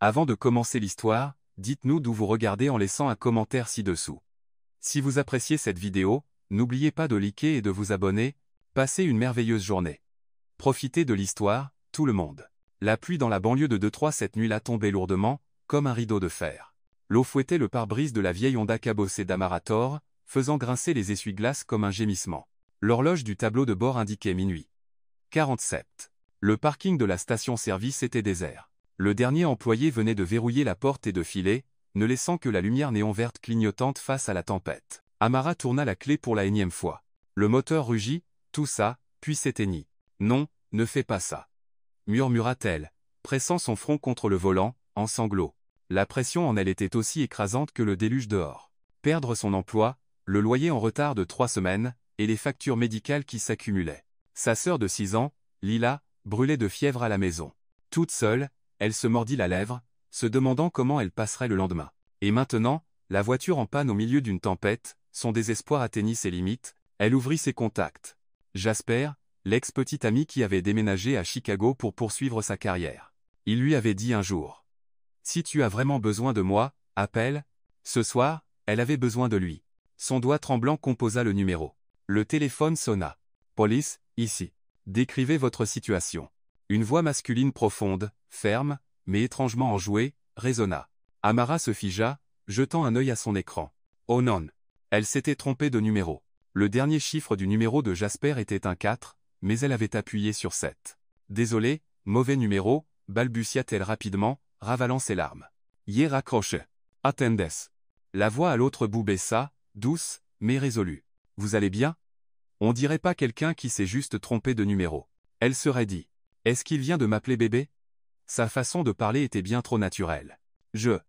Avant de commencer l'histoire, dites-nous d'où vous regardez en laissant un commentaire ci-dessous. Si vous appréciez cette vidéo, n'oubliez pas de liker et de vous abonner. Passez une merveilleuse journée. Profitez de l'histoire, tout le monde. La pluie dans la banlieue de Détroit cette nuit-là tombait lourdement, comme un rideau de fer. L'eau fouettait le pare-brise de la vieille Honda cabossée d'Amarator, faisant grincer les essuie-glaces comme un gémissement. L'horloge du tableau de bord indiquait minuit 47. Le parking de la station-service était désert. Le dernier employé venait de verrouiller la porte et de filer, ne laissant que la lumière néon verte clignotante face à la tempête. Amara tourna la clé pour la énième fois. Le moteur rugit, toussa, puis s'éteignit. « Non, ne fais pas ça. » murmura-t-elle, pressant son front contre le volant, en sanglots. La pression en elle était aussi écrasante que le déluge dehors. Perdre son emploi, le loyer en retard de 3 semaines, et les factures médicales qui s'accumulaient. Sa sœur de 6 ans, Lila, brûlait de fièvre à la maison. Toute seule, elle se mordit la lèvre, se demandant comment elle passerait le lendemain. Et maintenant, la voiture en panne au milieu d'une tempête, son désespoir atteignit ses limites, elle ouvrit ses contacts. Jasper, l'ex-petit ami qui avait déménagé à Chicago pour poursuivre sa carrière. Il lui avait dit un jour. « Si tu as vraiment besoin de moi, appelle. » Ce soir, elle avait besoin de lui. Son doigt tremblant composa le numéro. Le téléphone sonna. « Police, ici. Décrivez votre situation. » Une voix masculine profonde, ferme, mais étrangement enjouée, résonna. Amara se figea, jetant un œil à son écran. Oh non! Elle s'était trompée de numéro. Le dernier chiffre du numéro de Jasper était un 4, mais elle avait appuyé sur 7. Désolé, mauvais numéro, balbutia-t-elle rapidement, ravalant ses larmes. Yé raccroche. Attendes. La voix à l'autre bout baissa, douce, mais résolue. Vous allez bien? On dirait pas quelqu'un qui s'est juste trompé de numéro. Elle serait dit. Est-ce qu'il vient de m'appeler bébé? Sa façon de parler était bien trop naturelle. Je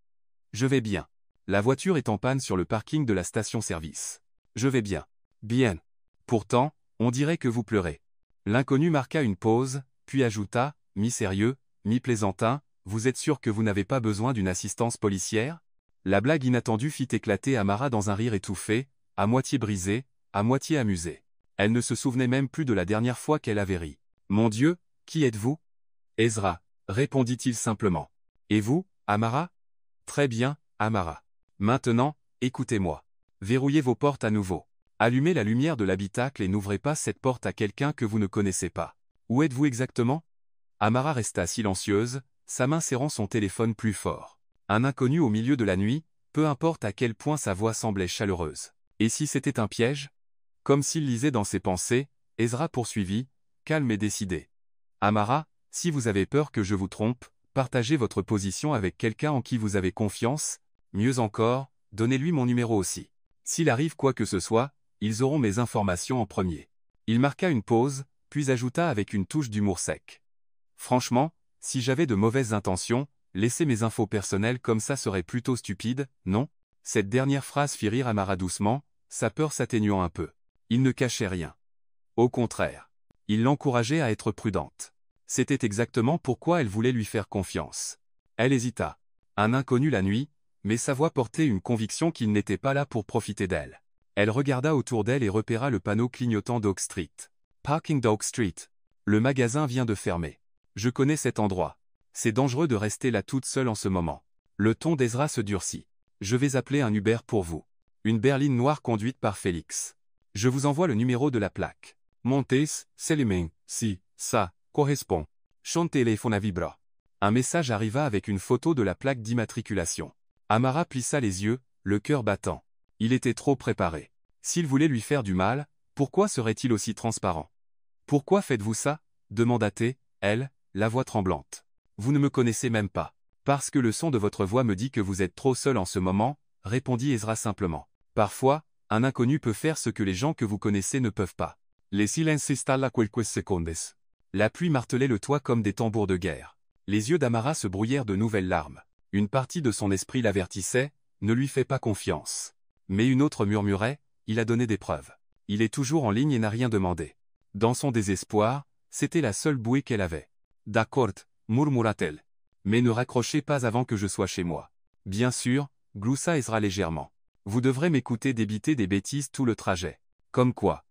vais bien. La voiture est en panne sur le parking de la station-service. Je vais bien. Bien. Pourtant, on dirait que vous pleurez. L'inconnu marqua une pause, puis ajouta, mi-sérieux, mi-plaisantin, vous êtes sûr que vous n'avez pas besoin d'une assistance policière? La blague inattendue fit éclater Amara dans un rire étouffé, à moitié brisé, à moitié amusé. Elle ne se souvenait même plus de la dernière fois qu'elle avait ri. Mon Dieu, qui êtes-vous? Ezra, répondit-il simplement. Et vous, Amara? Très bien, Amara. Maintenant, écoutez-moi. Verrouillez vos portes à nouveau. Allumez la lumière de l'habitacle et n'ouvrez pas cette porte à quelqu'un que vous ne connaissez pas. Où êtes-vous exactement? Amara resta silencieuse, sa main serrant son téléphone plus fort. Un inconnu au milieu de la nuit, peu importe à quel point sa voix semblait chaleureuse. Et si c'était un piège? Comme s'il lisait dans ses pensées, Ezra poursuivit, calme et décidé. Amara, si vous avez peur que je vous trompe, partagez votre position avec quelqu'un en qui vous avez confiance, mieux encore, donnez-lui mon numéro aussi. S'il arrive quoi que ce soit, ils auront mes informations en premier. Il marqua une pause, puis ajouta avec une touche d'humour sec. Franchement, si j'avais de mauvaises intentions, laisser mes infos personnelles comme ça serait plutôt stupide, non? Cette dernière phrase fit rire Amara doucement, sa peur s'atténuant un peu. Il ne cachait rien. Au contraire. Il l'encourageait à être prudente. C'était exactement pourquoi elle voulait lui faire confiance. Elle hésita. Un inconnu la nuit, mais sa voix portait une conviction qu'il n'était pas là pour profiter d'elle. Elle regarda autour d'elle et repéra le panneau clignotant d'Oak Street. Parking d'Oak Street. Le magasin vient de fermer. Je connais cet endroit. C'est dangereux de rester là toute seule en ce moment. Le ton d'Ezra se durcit. Je vais appeler un Uber pour vous. Une berline noire conduite par Félix. Je vous envoie le numéro de la plaque. Montez, Seliming, si, ça, correspond. Son téléphone vibra. Un message arriva avec une photo de la plaque d'immatriculation. Amara plissa les yeux, le cœur battant. Il était trop préparé. S'il voulait lui faire du mal, pourquoi serait-il aussi transparent? Pourquoi faites-vous ça? Demanda-t-elle, elle, la voix tremblante. Vous ne me connaissez même pas. Parce que le son de votre voix me dit que vous êtes trop seul en ce moment, répondit Ezra simplement. Parfois, un inconnu peut faire ce que les gens que vous connaissez ne peuvent pas. Les silences s'installent à quelques secondes. La pluie martelait le toit comme des tambours de guerre. Les yeux d'Amara se brouillèrent de nouvelles larmes. Une partie de son esprit l'avertissait, ne lui fais pas confiance. Mais une autre murmurait, il a donné des preuves. Il est toujours en ligne et n'a rien demandé. Dans son désespoir, c'était la seule bouée qu'elle avait. D'accord, murmura-t-elle. Mais ne raccrochez pas avant que je sois chez moi. Bien sûr, gloussa Ezra légèrement. Vous devrez m'écouter débiter des bêtises tout le trajet. Comme quoi?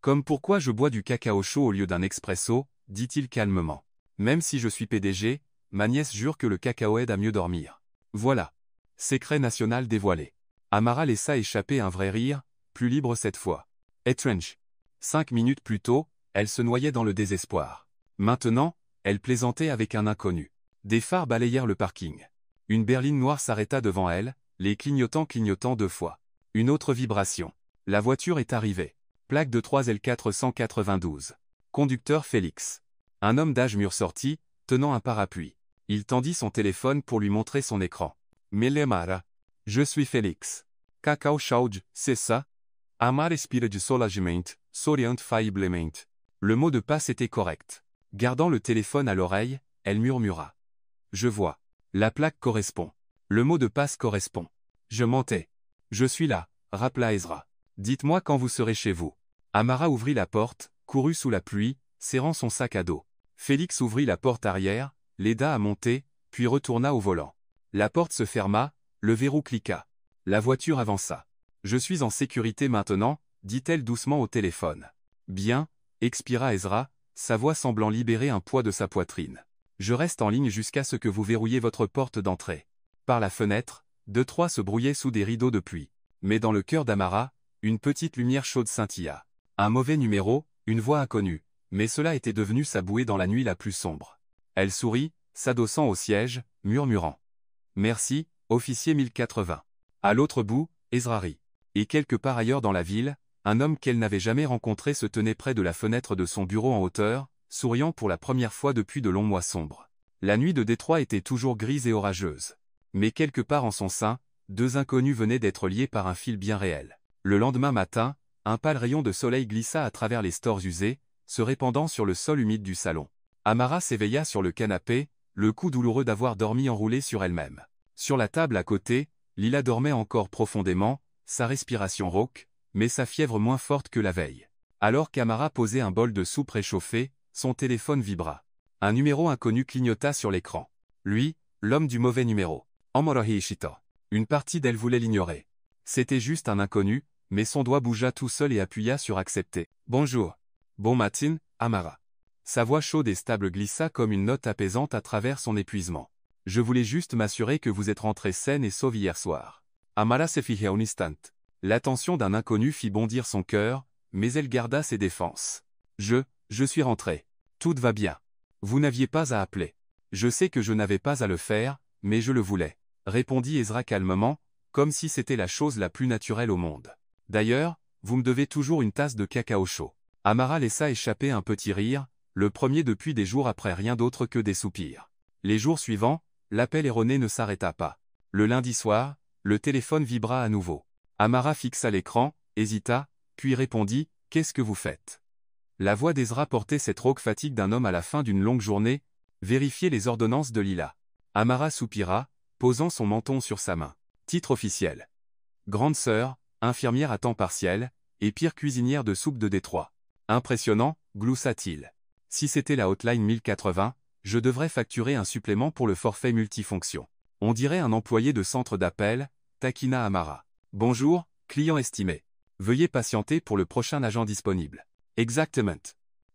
Comme pourquoi je bois du cacao chaud au lieu d'un expresso, dit-il calmement. Même si je suis PDG, ma nièce jure que le cacao aide à mieux dormir. Voilà. Secret national dévoilé. Amara laissa échapper un vrai rire, plus libre cette fois. Étrange. 5 minutes plus tôt, elle se noyait dans le désespoir. Maintenant, elle plaisantait avec un inconnu. Des phares balayèrent le parking. Une berline noire s'arrêta devant elle, les clignotant 2 fois. Une autre vibration. La voiture est arrivée. Plaque de 3L492. Conducteur Félix. Un homme d'âge mûr sortit, tenant un parapluie. Il tendit son téléphone pour lui montrer son écran. Melemara. Je suis Félix. Cacau Chaude, c'est ça? Amar respira de soulagement, souriant failliblement. Le mot de passe était correct. Gardant le téléphone à l'oreille, elle murmura. Je vois. La plaque correspond. Le mot de passe correspond. Je mentais. Je suis là, rappela Ezra. Dites-moi quand vous serez chez vous. Amara ouvrit la porte, courut sous la pluie, serrant son sac à dos. Félix ouvrit la porte arrière, l'aida à monter, puis retourna au volant. La porte se ferma, le verrou cliqua. La voiture avança. Je suis en sécurité maintenant, dit-elle doucement au téléphone. Bien, expira Ezra, sa voix semblant libérer un poids de sa poitrine. Je reste en ligne jusqu'à ce que vous verrouillez votre porte d'entrée. Par la fenêtre, 2-3 se brouillaient sous des rideaux de pluie. Mais dans le cœur d'Amara, une petite lumière chaude scintilla. Un mauvais numéro, une voix inconnue. Mais cela était devenu sa bouée dans la nuit la plus sombre. Elle sourit, s'adossant au siège, murmurant. Merci, officier 1080. À l'autre bout, Ezra rit. Et quelque part ailleurs dans la ville, un homme qu'elle n'avait jamais rencontré se tenait près de la fenêtre de son bureau en hauteur, souriant pour la première fois depuis de longs mois sombres. La nuit de Détroit était toujours grise et orageuse. Mais quelque part en son sein, 2 inconnus venaient d'être liés par un fil bien réel. Le lendemain matin, un pâle rayon de soleil glissa à travers les stores usés, se répandant sur le sol humide du salon. Amara s'éveilla sur le canapé, le coup douloureux d'avoir dormi enroulé sur elle-même. Sur la table à côté, Lila dormait encore profondément, sa respiration rauque, mais sa fièvre moins forte que la veille. Alors qu'Amara posait un bol de soupe réchauffée, son téléphone vibra. Un numéro inconnu clignota sur l'écran. Lui, l'homme du mauvais numéro. Amorohi Ishita. Une partie d'elle voulait l'ignorer. C'était juste un inconnu, mais son doigt bougea tout seul et appuya sur accepter. Bonjour. Bon matin, Amara. Sa voix chaude et stable glissa comme une note apaisante à travers son épuisement. Je voulais juste m'assurer que vous êtes rentrée saine et sauve hier soir. Amara se fija un instant. L'attention d'un inconnu fit bondir son cœur, mais elle garda ses défenses. Je suis rentrée. Tout va bien. Vous n'aviez pas à appeler. Je sais que je n'avais pas à le faire, mais je le voulais, répondit Ezra calmement, comme si c'était la chose la plus naturelle au monde. D'ailleurs, vous me devez toujours une tasse de cacao chaud. Amara laissa échapper un petit rire, le premier depuis des jours après rien d'autre que des soupirs. Les jours suivants, l'appel erroné ne s'arrêta pas. Le lundi soir, le téléphone vibra à nouveau. Amara fixa l'écran, hésita, puis répondit « Qu'est-ce que vous faites ?» La voix d'Ezra portait cette rauque fatigue d'un homme à la fin d'une longue journée, vérifier les ordonnances de Lila. Amara soupira, posant son menton sur sa main. Titre officiel. Grande sœur, infirmière à temps partiel, et pire cuisinière de soupe de Détroit. Impressionnant, gloussa-t-il. Si c'était la hotline 1080, je devrais facturer un supplément pour le forfait multifonction. On dirait un employé de centre d'appel, taquina Amara. Bonjour, client estimé. Veuillez patienter pour le prochain agent disponible. Exactement.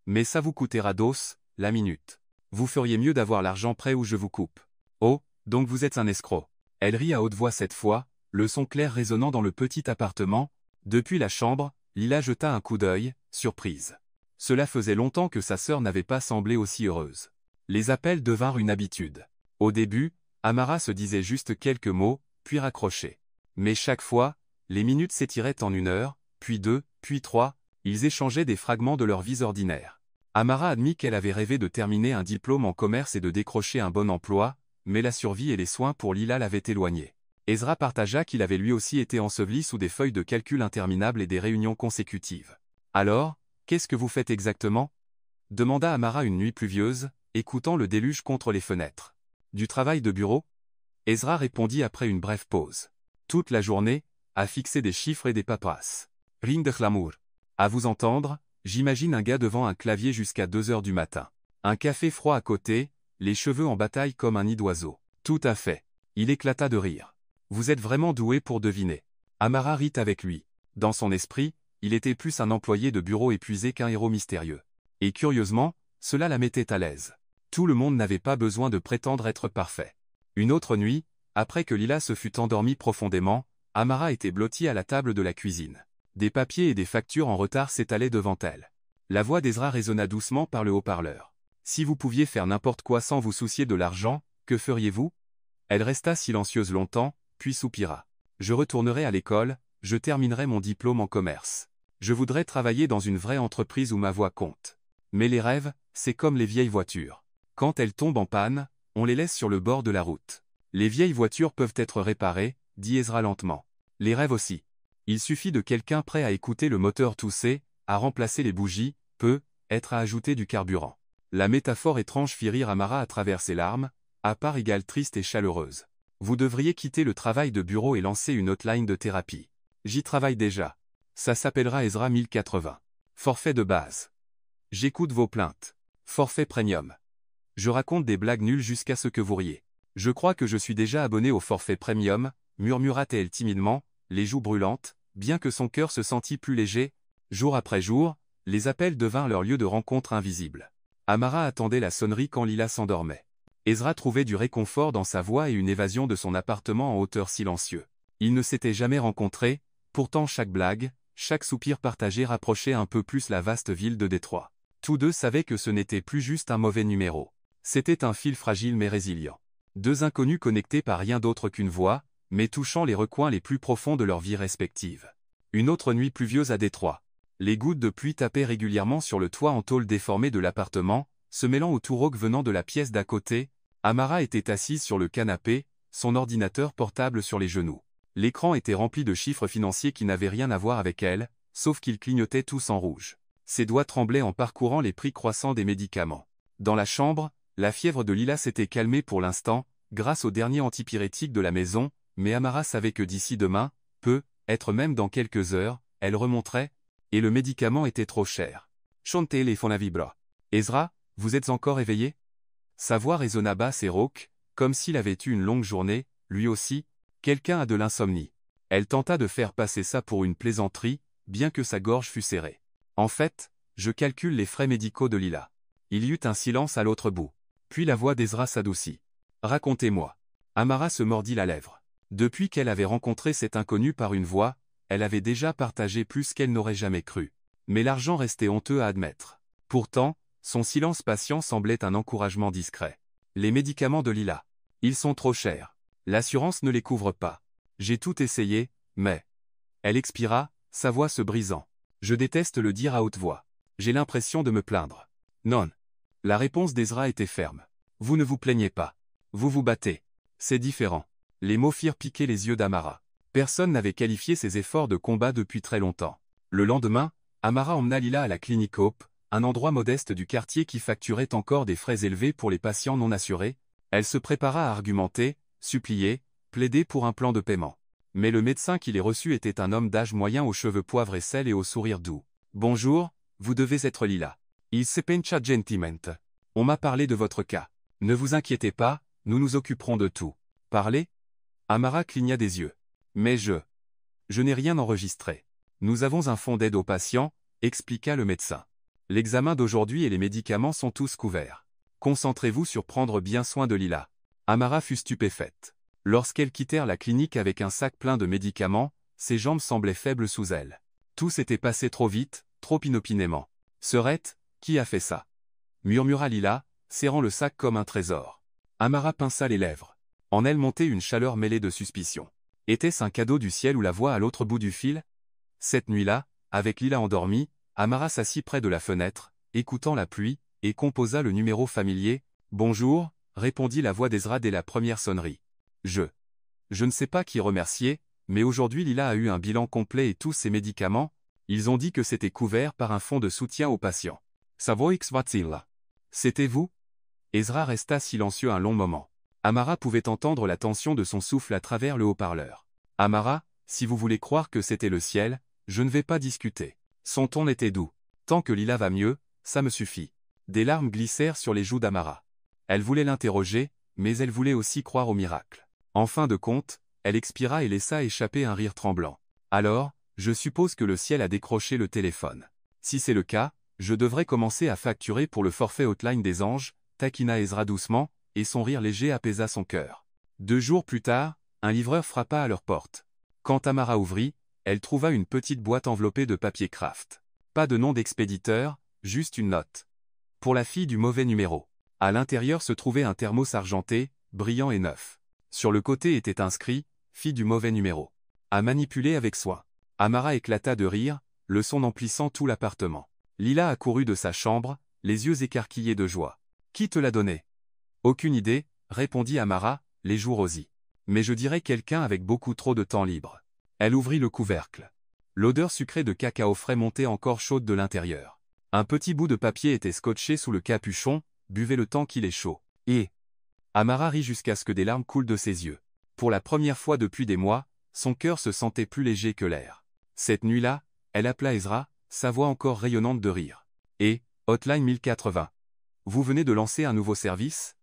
Mais ça vous coûtera dos, la minute. Vous feriez mieux d'avoir l'argent prêt ou je vous coupe. Oh, donc vous êtes un escroc. Elle rit à haute voix cette fois, le son clair résonnant dans le petit appartement. Depuis la chambre, Lila jeta un coup d'œil, surprise. Cela faisait longtemps que sa sœur n'avait pas semblé aussi heureuse. Les appels devinrent une habitude. Au début, Amara se disait juste quelques mots, puis raccrochait. Mais chaque fois, les minutes s'étiraient en 1 heure, puis 2, puis 3, ils échangeaient des fragments de leur vie ordinaire. Amara admit qu'elle avait rêvé de terminer un diplôme en commerce et de décrocher un bon emploi, mais la survie et les soins pour Lila l'avaient éloignée. Ezra partagea qu'il avait lui aussi été enseveli sous des feuilles de calcul interminables et des réunions consécutives. Alors, qu'est-ce que vous faites exactement ? Demanda Amara une nuit pluvieuse, écoutant le déluge contre les fenêtres. Du travail de bureau ? Ezra répondit après une brève pause. Toute la journée, à fixer des chiffres et des paperasses. Ring de glamour. À vous entendre, j'imagine un gars devant un clavier jusqu'à 2 heures du matin. Un café froid à côté, les cheveux en bataille comme un nid d'oiseau. Tout à fait. Il éclata de rire. Vous êtes vraiment doué pour deviner. Amara rit avec lui. Dans son esprit, il était plus un employé de bureau épuisé qu'un héros mystérieux. Et curieusement, cela la mettait à l'aise. Tout le monde n'avait pas besoin de prétendre être parfait. Une autre nuit, après que Lila se fut endormie profondément, Amara était blottie à la table de la cuisine. Des papiers et des factures en retard s'étalaient devant elle. La voix d'Ezra résonna doucement par le haut-parleur. « Si vous pouviez faire n'importe quoi sans vous soucier de l'argent, que feriez-vous » Elle resta silencieuse longtemps, puis soupira. « Je retournerai à l'école, je terminerai mon diplôme en commerce. Je voudrais travailler dans une vraie entreprise où ma voix compte. Mais les rêves, c'est comme les vieilles voitures. Quand elles tombent en panne, on les laisse sur le bord de la route. Les vieilles voitures peuvent être réparées, dit Ezra lentement. Les rêves aussi. Il suffit de quelqu'un prêt à écouter le moteur tousser, à remplacer les bougies, peut être à ajouter du carburant. » La métaphore étrange fit rire Amara à travers ses larmes, à part égale triste et chaleureuse. « Vous devriez quitter le travail de bureau et lancer une hotline de thérapie. J'y travaille déjà. Ça s'appellera Ezra 1080. Forfait de base. J'écoute vos plaintes. Forfait premium. Je raconte des blagues nulles jusqu'à ce que vous riez. Je crois que je suis déjà abonné au forfait premium, murmura-t-elle timidement, les joues brûlantes, bien que son cœur se sentît plus léger. Jour après jour, les appels devinrent leur lieu de rencontre invisible. Amara attendait la sonnerie quand Lila s'endormait. Ezra trouvait du réconfort dans sa voix et une évasion de son appartement en hauteur silencieux. Ils ne s'étaient jamais rencontrés, pourtant chaque blague, chaque soupir partagé rapprochait un peu plus la vaste ville de Détroit. Tous deux savaient que ce n'était plus juste un mauvais numéro. C'était un fil fragile mais résilient. Deux inconnus connectés par rien d'autre qu'une voix, mais touchant les recoins les plus profonds de leur vie respective. Une autre nuit pluvieuse à Détroit. Les gouttes de pluie tapaient régulièrement sur le toit en tôle déformé de l'appartement, se mêlant au tout rauque venant de la pièce d'à côté. Amara était assise sur le canapé, son ordinateur portable sur les genoux. L'écran était rempli de chiffres financiers qui n'avaient rien à voir avec elle, sauf qu'ils clignotaient tous en rouge. Ses doigts tremblaient en parcourant les prix croissants des médicaments. Dans la chambre, la fièvre de Lila s'était calmée pour l'instant, grâce au dernier antipyrétique de la maison, mais Amara savait que d'ici demain, peut-être même dans quelques heures, elle remonterait, et le médicament était trop cher. Chante les fonavibra. Ezra, vous êtes encore éveillé? Sa voix résonna basse et rauque, comme s'il avait eu une longue journée, lui aussi. Quelqu'un a de l'insomnie. Elle tenta de faire passer ça pour une plaisanterie, bien que sa gorge fût serrée. En fait, je calcule les frais médicaux de Lila. Il y eut un silence à l'autre bout. Puis la voix d'Ezra s'adoucit. Racontez-moi. Amara se mordit la lèvre. Depuis qu'elle avait rencontré cet inconnu par une voix, elle avait déjà partagé plus qu'elle n'aurait jamais cru. Mais l'argent restait honteux à admettre. Pourtant, son silence patient semblait un encouragement discret. Les médicaments de Lila. Ils sont trop chers. L'assurance ne les couvre pas. J'ai tout essayé, mais... Elle expira, sa voix se brisant. Je déteste le dire à haute voix. J'ai l'impression de me plaindre. Non. La réponse d'Ezra était ferme. Vous ne vous plaignez pas. Vous vous battez. C'est différent. Les mots firent piquer les yeux d'Amara. Personne n'avait qualifié ses efforts de combat depuis très longtemps. Le lendemain, Amara emmena Lila à la clinique Hope, un endroit modeste du quartier qui facturait encore des frais élevés pour les patients non assurés. Elle se prépara à argumenter, supplier, plaider pour un plan de paiement. Mais le médecin qui les reçut était un homme d'âge moyen aux cheveux poivre et sel et au sourire doux. « Bonjour, vous devez être Lila. Il se pencha gentiment. On m'a parlé de votre cas. Ne vous inquiétez pas, nous nous occuperons de tout. » Parler? Amara cligna des yeux. « Mais je n'ai rien enregistré. Nous avons un fonds d'aide aux patients, expliqua le médecin. L'examen d'aujourd'hui et les médicaments sont tous couverts. Concentrez-vous sur prendre bien soin de Lila. » Amara fut stupéfaite. Lorsqu'elles quittèrent la clinique avec un sac plein de médicaments, ses jambes semblaient faibles sous elle. Tout s'était passé trop vite, trop inopinément. « Serette, qui a fait ça ?» murmura Lila, serrant le sac comme un trésor. Amara pinça les lèvres. En elle montait une chaleur mêlée de suspicion. Était-ce un cadeau du ciel ou la voix à l'autre bout du fil? Cette nuit-là, avec Lila endormie, Amara s'assit près de la fenêtre, écoutant la pluie, et composa le numéro familier. « Bonjour », répondit la voix d'Ezra dès la première sonnerie. Je ne sais pas qui remercier, mais aujourd'hui Lila a eu un bilan complet et tous ses médicaments, ils ont dit que c'était couvert par un fonds de soutien aux patients. C'était vous? Ezra resta silencieux un long moment. Amara pouvait entendre la tension de son souffle à travers le haut-parleur. Amara, si vous voulez croire que c'était le ciel, je ne vais pas discuter. Son ton était doux. Tant que Lila va mieux, ça me suffit. Des larmes glissèrent sur les joues d'Amara. Elle voulait l'interroger, mais elle voulait aussi croire au miracle. En fin de compte, elle expira et laissa échapper un rire tremblant. Alors, je suppose que le ciel a décroché le téléphone. Si c'est le cas, je devrais commencer à facturer pour le forfait hotline des anges, taquina Ezra doucement, et son rire léger apaisa son cœur. 2 jours plus tard, un livreur frappa à leur porte. Quand Amara ouvrit, elle trouva une petite boîte enveloppée de papier craft. Pas de nom d'expéditeur, juste une note. Pour la fille du mauvais numéro. À l'intérieur se trouvait un thermos argenté, brillant et neuf. Sur le côté était inscrit « Fille du mauvais numéro ». À manipuler avec soin. Amara éclata de rire, le son emplissant tout l'appartement. Lila accourut de sa chambre, les yeux écarquillés de joie. « Qui te l'a donné ?»« Aucune idée, » répondit Amara, les joues rosies. « Mais je dirais quelqu'un avec beaucoup trop de temps libre. » Elle ouvrit le couvercle. L'odeur sucrée de cacao frais montait encore chaude de l'intérieur. Un petit bout de papier était scotché sous le capuchon, buvez le temps qu'il est chaud. Et Amara rit jusqu'à ce que des larmes coulent de ses yeux. Pour la première fois depuis des mois, son cœur se sentait plus léger que l'air. Cette nuit-là, elle appela Ezra, sa voix encore rayonnante de rire. Et, Hotline 1080. Vous venez de lancer un nouveau service?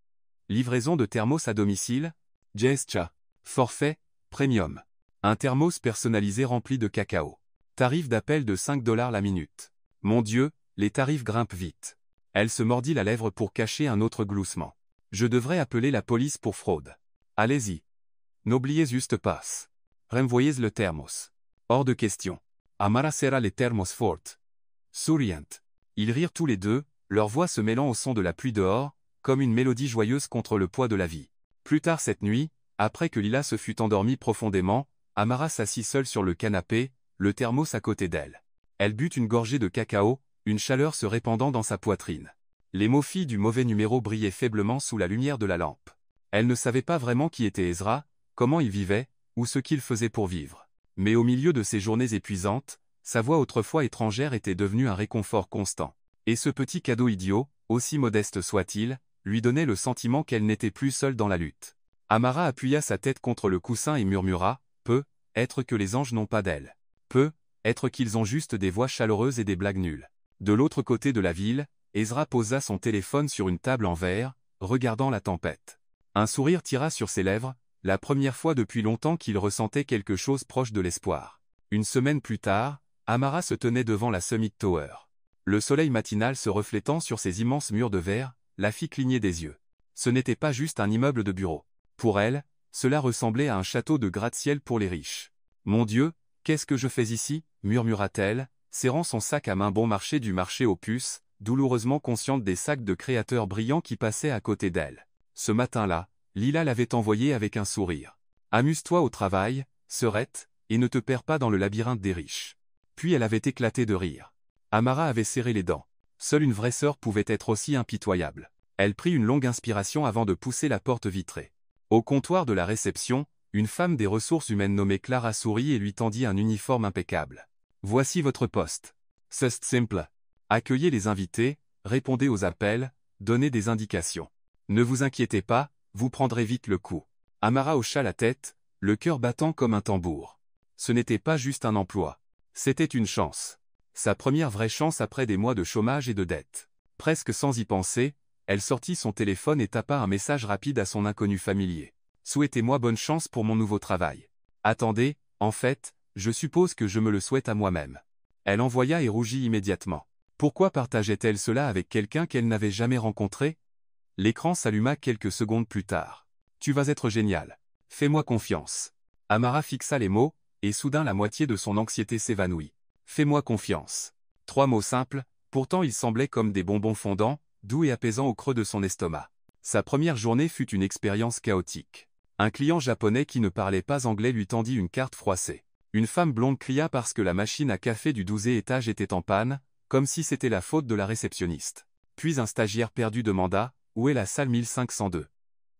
Livraison de thermos à domicile? Gestia. Forfait, premium. Un thermos personnalisé rempli de cacao. Tarif d'appel de 5 $ la minute. Mon Dieu, les tarifs grimpent vite. Elle se mordit la lèvre pour cacher un autre gloussement. Je devrais appeler la police pour fraude. Allez-y. N'oubliez juste pas. Renvoyez le thermos. Hors de question. Amara serra les thermos fortes. Souriante. Ils rirent tous les deux, leur voix se mêlant au son de la pluie dehors, comme une mélodie joyeuse contre le poids de la vie. Plus tard cette nuit, après que Lila se fut endormie profondément, Amara s'assit seule sur le canapé, le thermos à côté d'elle. Elle but une gorgée de cacao, une chaleur se répandant dans sa poitrine. Les mots filles du mauvais numéro brillaient faiblement sous la lumière de la lampe. Elle ne savait pas vraiment qui était Ezra, comment il vivait, ou ce qu'il faisait pour vivre. Mais au milieu de ces journées épuisantes, sa voix autrefois étrangère était devenue un réconfort constant. Et ce petit cadeau idiot, aussi modeste soit-il, lui donnait le sentiment qu'elle n'était plus seule dans la lutte. Amara appuya sa tête contre le coussin et murmura, « Peu, être que les anges n'ont pas d'ailes. Peu, être qu'ils ont juste des voix chaleureuses et des blagues nulles. » De l'autre côté de la ville, Ezra posa son téléphone sur une table en verre, regardant la tempête. Un sourire tira sur ses lèvres, la première fois depuis longtemps qu'il ressentait quelque chose proche de l'espoir. Une semaine plus tard, Amara se tenait devant la Summit Tower. Le soleil matinal se reflétant sur ses immenses murs de verre, la fit cligner des yeux. Ce n'était pas juste un immeuble de bureau. Pour elle, cela ressemblait à un château de gratte-ciel pour les riches. « Mon Dieu, qu'est-ce que je fais ici ?» murmura-t-elle, serrant son sac à main bon marché du marché aux puces, douloureusement consciente des sacs de créateurs brillants qui passaient à côté d'elle. Ce matin-là, Lila l'avait envoyée avec un sourire. « Amuse-toi au travail, sœurette, et ne te perds pas dans le labyrinthe des riches. » Puis elle avait éclaté de rire. Amara avait serré les dents. Seule une vraie sœur pouvait être aussi impitoyable. Elle prit une longue inspiration avant de pousser la porte vitrée. Au comptoir de la réception, une femme des ressources humaines nommée Clara sourit et lui tendit un uniforme impeccable. « Voici votre poste. C'est simple. Accueillez les invités, répondez aux appels, donnez des indications. Ne vous inquiétez pas, vous prendrez vite le coup. » Amara hocha la tête, le cœur battant comme un tambour. Ce n'était pas juste un emploi. C'était une chance. Sa première vraie chance après des mois de chômage et de dettes. Presque sans y penser, elle sortit son téléphone et tapa un message rapide à son inconnu familier. « Souhaitez-moi bonne chance pour mon nouveau travail. Attendez, en fait, je suppose que je me le souhaite à moi-même. » Elle envoya et rougit immédiatement. Pourquoi partageait-elle cela avec quelqu'un qu'elle n'avait jamais rencontré? L'écran s'alluma quelques secondes plus tard. « Tu vas être génial. Fais-moi confiance. » Amara fixa les mots, et soudain la moitié de son anxiété s'évanouit. « Fais-moi confiance. » 3 mots simples, pourtant ils semblaient comme des bonbons fondants, doux et apaisants au creux de son estomac. Sa première journée fut une expérience chaotique. Un client japonais qui ne parlait pas anglais lui tendit une carte froissée. Une femme blonde cria parce que la machine à café du 12e étage était en panne, comme si c'était la faute de la réceptionniste. Puis un stagiaire perdu demanda « Où est la salle 1502 ?»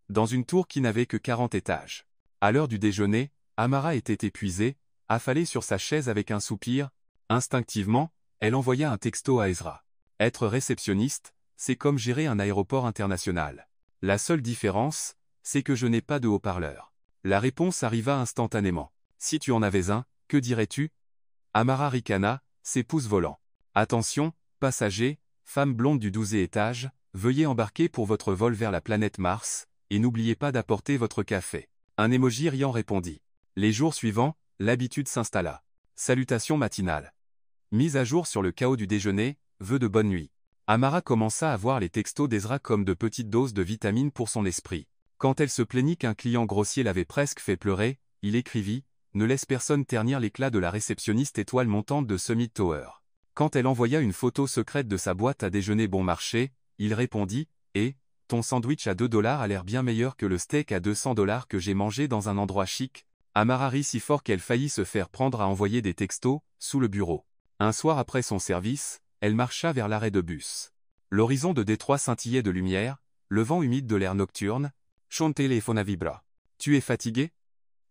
Dans une tour qui n'avait que 40 étages. À l'heure du déjeuner, Amara était épuisée, affalée sur sa chaise avec un soupir. Instinctivement, elle envoya un texto à Ezra. Être réceptionniste, c'est comme gérer un aéroport international. La seule différence, c'est que je n'ai pas de haut-parleur. La réponse arriva instantanément. Si tu en avais un, que dirais-tu? Amara ricana, ses pouces volants. Attention, passagers, femme blonde du 12e étage, veuillez embarquer pour votre vol vers la planète Mars, et n'oubliez pas d'apporter votre café. Un émoji riant répondit. Les jours suivants, l'habitude s'installa. Salutations matinales. Mise à jour sur le chaos du déjeuner, vœux de bonne nuit. Amara commença à voir les textos d'Ezra comme de petites doses de vitamines pour son esprit. Quand elle se plaignit qu'un client grossier l'avait presque fait pleurer, il écrivit « Ne laisse personne ternir l'éclat de la réceptionniste étoile montante de Summit Tower ». Quand elle envoya une photo secrète de sa boîte à déjeuner bon marché, il répondit « Et, ton sandwich à $2 a l'air bien meilleur que le steak à $200 que j'ai mangé dans un endroit chic ». Amara rit si fort qu'elle faillit se faire prendre à envoyer des textos, sous le bureau. Un soir après son service, elle marcha vers l'arrêt de bus. L'horizon de Détroit scintillait de lumière, le vent humide de l'air nocturne. Son téléphone vibra. Tu es fatiguée?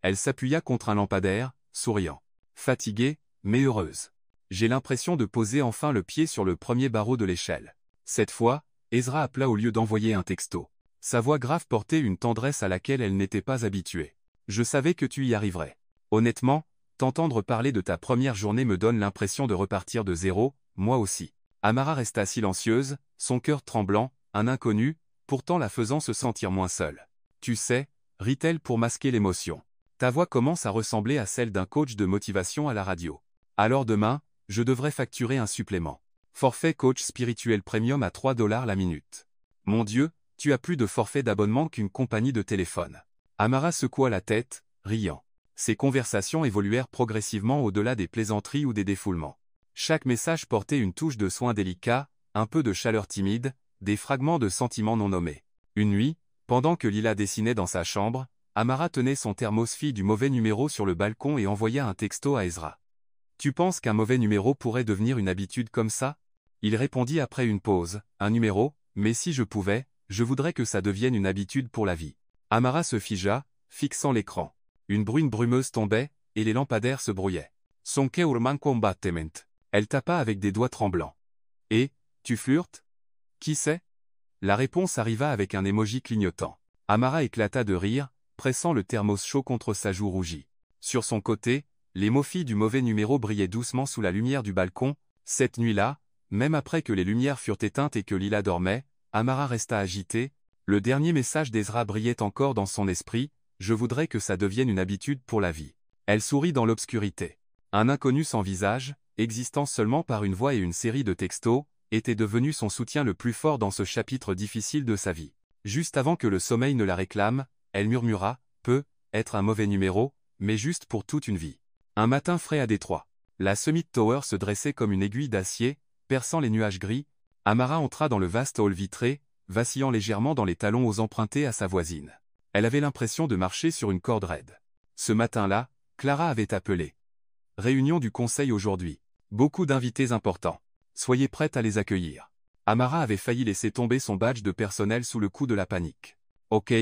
Elle s'appuya contre un lampadaire, souriant. Fatiguée, mais heureuse. J'ai l'impression de poser enfin le pied sur le premier barreau de l'échelle. Cette fois, Ezra appela au lieu d'envoyer un texto. Sa voix grave portait une tendresse à laquelle elle n'était pas habituée. Je savais que tu y arriverais. Honnêtement, t'entendre parler de ta première journée me donne l'impression de repartir de zéro, moi aussi. Amara resta silencieuse, son cœur tremblant, un inconnu, pourtant la faisant se sentir moins seule. Tu sais, rit-elle pour masquer l'émotion. Ta voix commence à ressembler à celle d'un coach de motivation à la radio. Alors demain, je devrais facturer un supplément. Forfait coach spirituel premium à $3 la minute. Mon Dieu, tu as plus de forfait d'abonnement qu'une compagnie de téléphone. Amara secoua la tête, riant. Ces conversations évoluèrent progressivement au-delà des plaisanteries ou des défoulements. Chaque message portait une touche de soin délicat, un peu de chaleur timide, des fragments de sentiments non nommés. Une nuit, pendant que Lila dessinait dans sa chambre, Amara tenait son thermos fille du mauvais numéro sur le balcon et envoya un texto à Ezra. « Tu penses qu'un mauvais numéro pourrait devenir une habitude comme ça ?» Il répondit après une pause, « Un numéro, mais si je pouvais, je voudrais que ça devienne une habitude pour la vie. » Amara se figea, fixant l'écran. Une bruine brumeuse tombait, et les lampadaires se brouillaient. Son cœur manque combattement. Elle tapa avec des doigts tremblants. « Et, tu flirtes? Qui sait ?» La réponse arriva avec un émoji clignotant. Amara éclata de rire, pressant le thermos chaud contre sa joue rougie. Sur son côté, les mots filles du mauvais numéro brillaient doucement sous la lumière du balcon. Cette nuit-là, même après que les lumières furent éteintes et que Lila dormait, Amara resta agitée. Le dernier message d'Ezra brillait encore dans son esprit. « Je voudrais que ça devienne une habitude pour la vie. » Elle sourit dans l'obscurité. Un inconnu sans visage, existant seulement par une voix et une série de textos, était devenu son soutien le plus fort dans ce chapitre difficile de sa vie. Juste avant que le sommeil ne la réclame, elle murmura « Peut être un mauvais numéro, mais juste pour toute une vie. » Un matin frais à Détroit. La Summit Tower se dressait comme une aiguille d'acier, perçant les nuages gris. Amara entra dans le vaste hall vitré, vacillant légèrement dans les talons aux empruntés à sa voisine. Elle avait l'impression de marcher sur une corde raide. Ce matin-là, Clara avait appelé. Réunion du conseil aujourd'hui. Beaucoup d'invités importants. Soyez prête à les accueillir. Amara avait failli laisser tomber son badge de personnel sous le coup de la panique. Ok,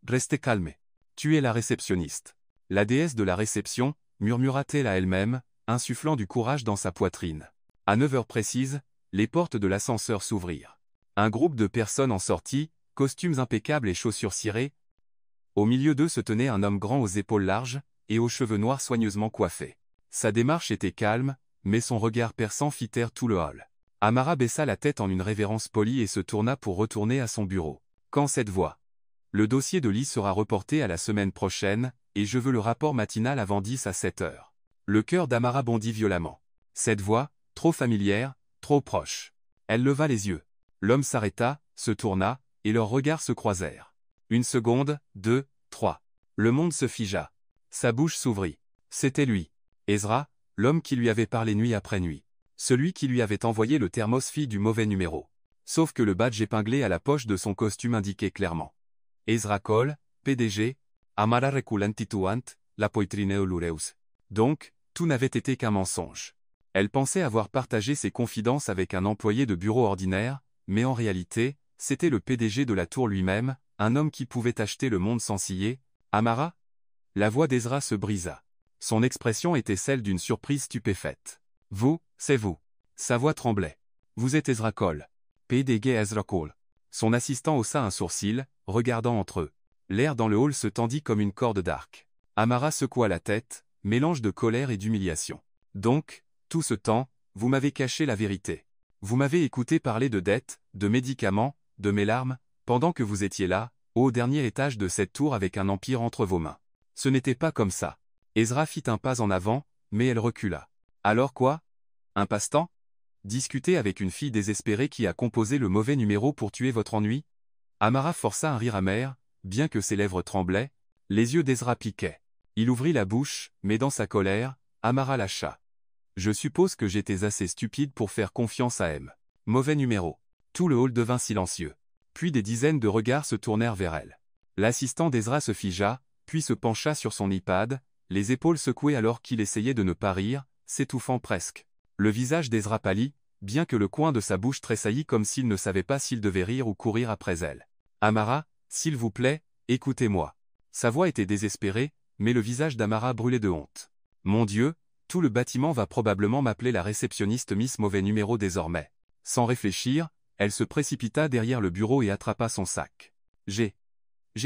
restez calme. Tu es la réceptionniste. La déesse de la réception, murmura-t-elle à elle-même, insufflant du courage dans sa poitrine. À 9 heures précises, les portes de l'ascenseur s'ouvrirent. Un groupe de personnes en sortit, costumes impeccables et chaussures cirées. Au milieu d'eux se tenait un homme grand aux épaules larges, et aux cheveux noirs soigneusement coiffés. Sa démarche était calme, mais son regard perçant fit taire tout le hall. Amara baissa la tête en une révérence polie et se tourna pour retourner à son bureau. Quand cette voix? Le dossier de Lee sera reporté à la semaine prochaine, et je veux le rapport matinal avant 10 à 7 heures. Le cœur d'Amara bondit violemment. Cette voix, trop familière, trop proche. Elle leva les yeux. L'homme s'arrêta, se tourna, et leurs regards se croisèrent. Une seconde, 2, 3. Le monde se figea. Sa bouche s'ouvrit. C'était lui. Ezra, l'homme qui lui avait parlé nuit après nuit. Celui qui lui avait envoyé le thermos fille du mauvais numéro. Sauf que le badge épinglé à la poche de son costume indiquait clairement. Ezra Cole, PDG, Amara Reculantituant, la Poitrineo Lureus. Donc, tout n'avait été qu'un mensonge. Elle pensait avoir partagé ses confidences avec un employé de bureau ordinaire, mais en réalité, c'était le PDG de la tour lui-même, un homme qui pouvait acheter le monde sans ciller. Amara? La voix d'Ezra se brisa. Son expression était celle d'une surprise stupéfaite. Vous, c'est vous. Sa voix tremblait. Vous êtes Ezra Cole. PDG Ezra Cole. Son assistant haussa un sourcil, regardant entre eux. L'air dans le hall se tendit comme une corde d'arc. Amara secoua la tête, mélange de colère et d'humiliation. Donc, tout ce temps, vous m'avez caché la vérité. Vous m'avez écouté parler de dettes, de médicaments, de mes larmes, pendant que vous étiez là, au dernier étage de cette tour avec un empire entre vos mains. Ce n'était pas comme ça. Ezra fit un pas en avant, mais elle recula. Alors quoi? Un passe-temps? Discuter avec une fille désespérée qui a composé le mauvais numéro pour tuer votre ennui? Amara força un rire amer, bien que ses lèvres tremblaient, les yeux d'Ezra piquaient. Il ouvrit la bouche, mais dans sa colère, Amara lâcha. Je suppose que j'étais assez stupide pour faire confiance à M. Mauvais numéro. Tout le hall devint silencieux. Puis des dizaines de regards se tournèrent vers elle. L'assistant d'Ezra se figea, puis se pencha sur son iPad, les épaules secouées alors qu'il essayait de ne pas rire, s'étouffant presque. Le visage d'Ezra pâlit, bien que le coin de sa bouche tressaillit comme s'il ne savait pas s'il devait rire ou courir après elle. Amara, s'il vous plaît, écoutez-moi. Sa voix était désespérée, mais le visage d'Amara brûlait de honte. Mon Dieu, tout le bâtiment va probablement m'appeler la réceptionniste Miss Mauvais Numéro désormais. Sans réfléchir, elle se précipita derrière le bureau et attrapa son sac. J'ai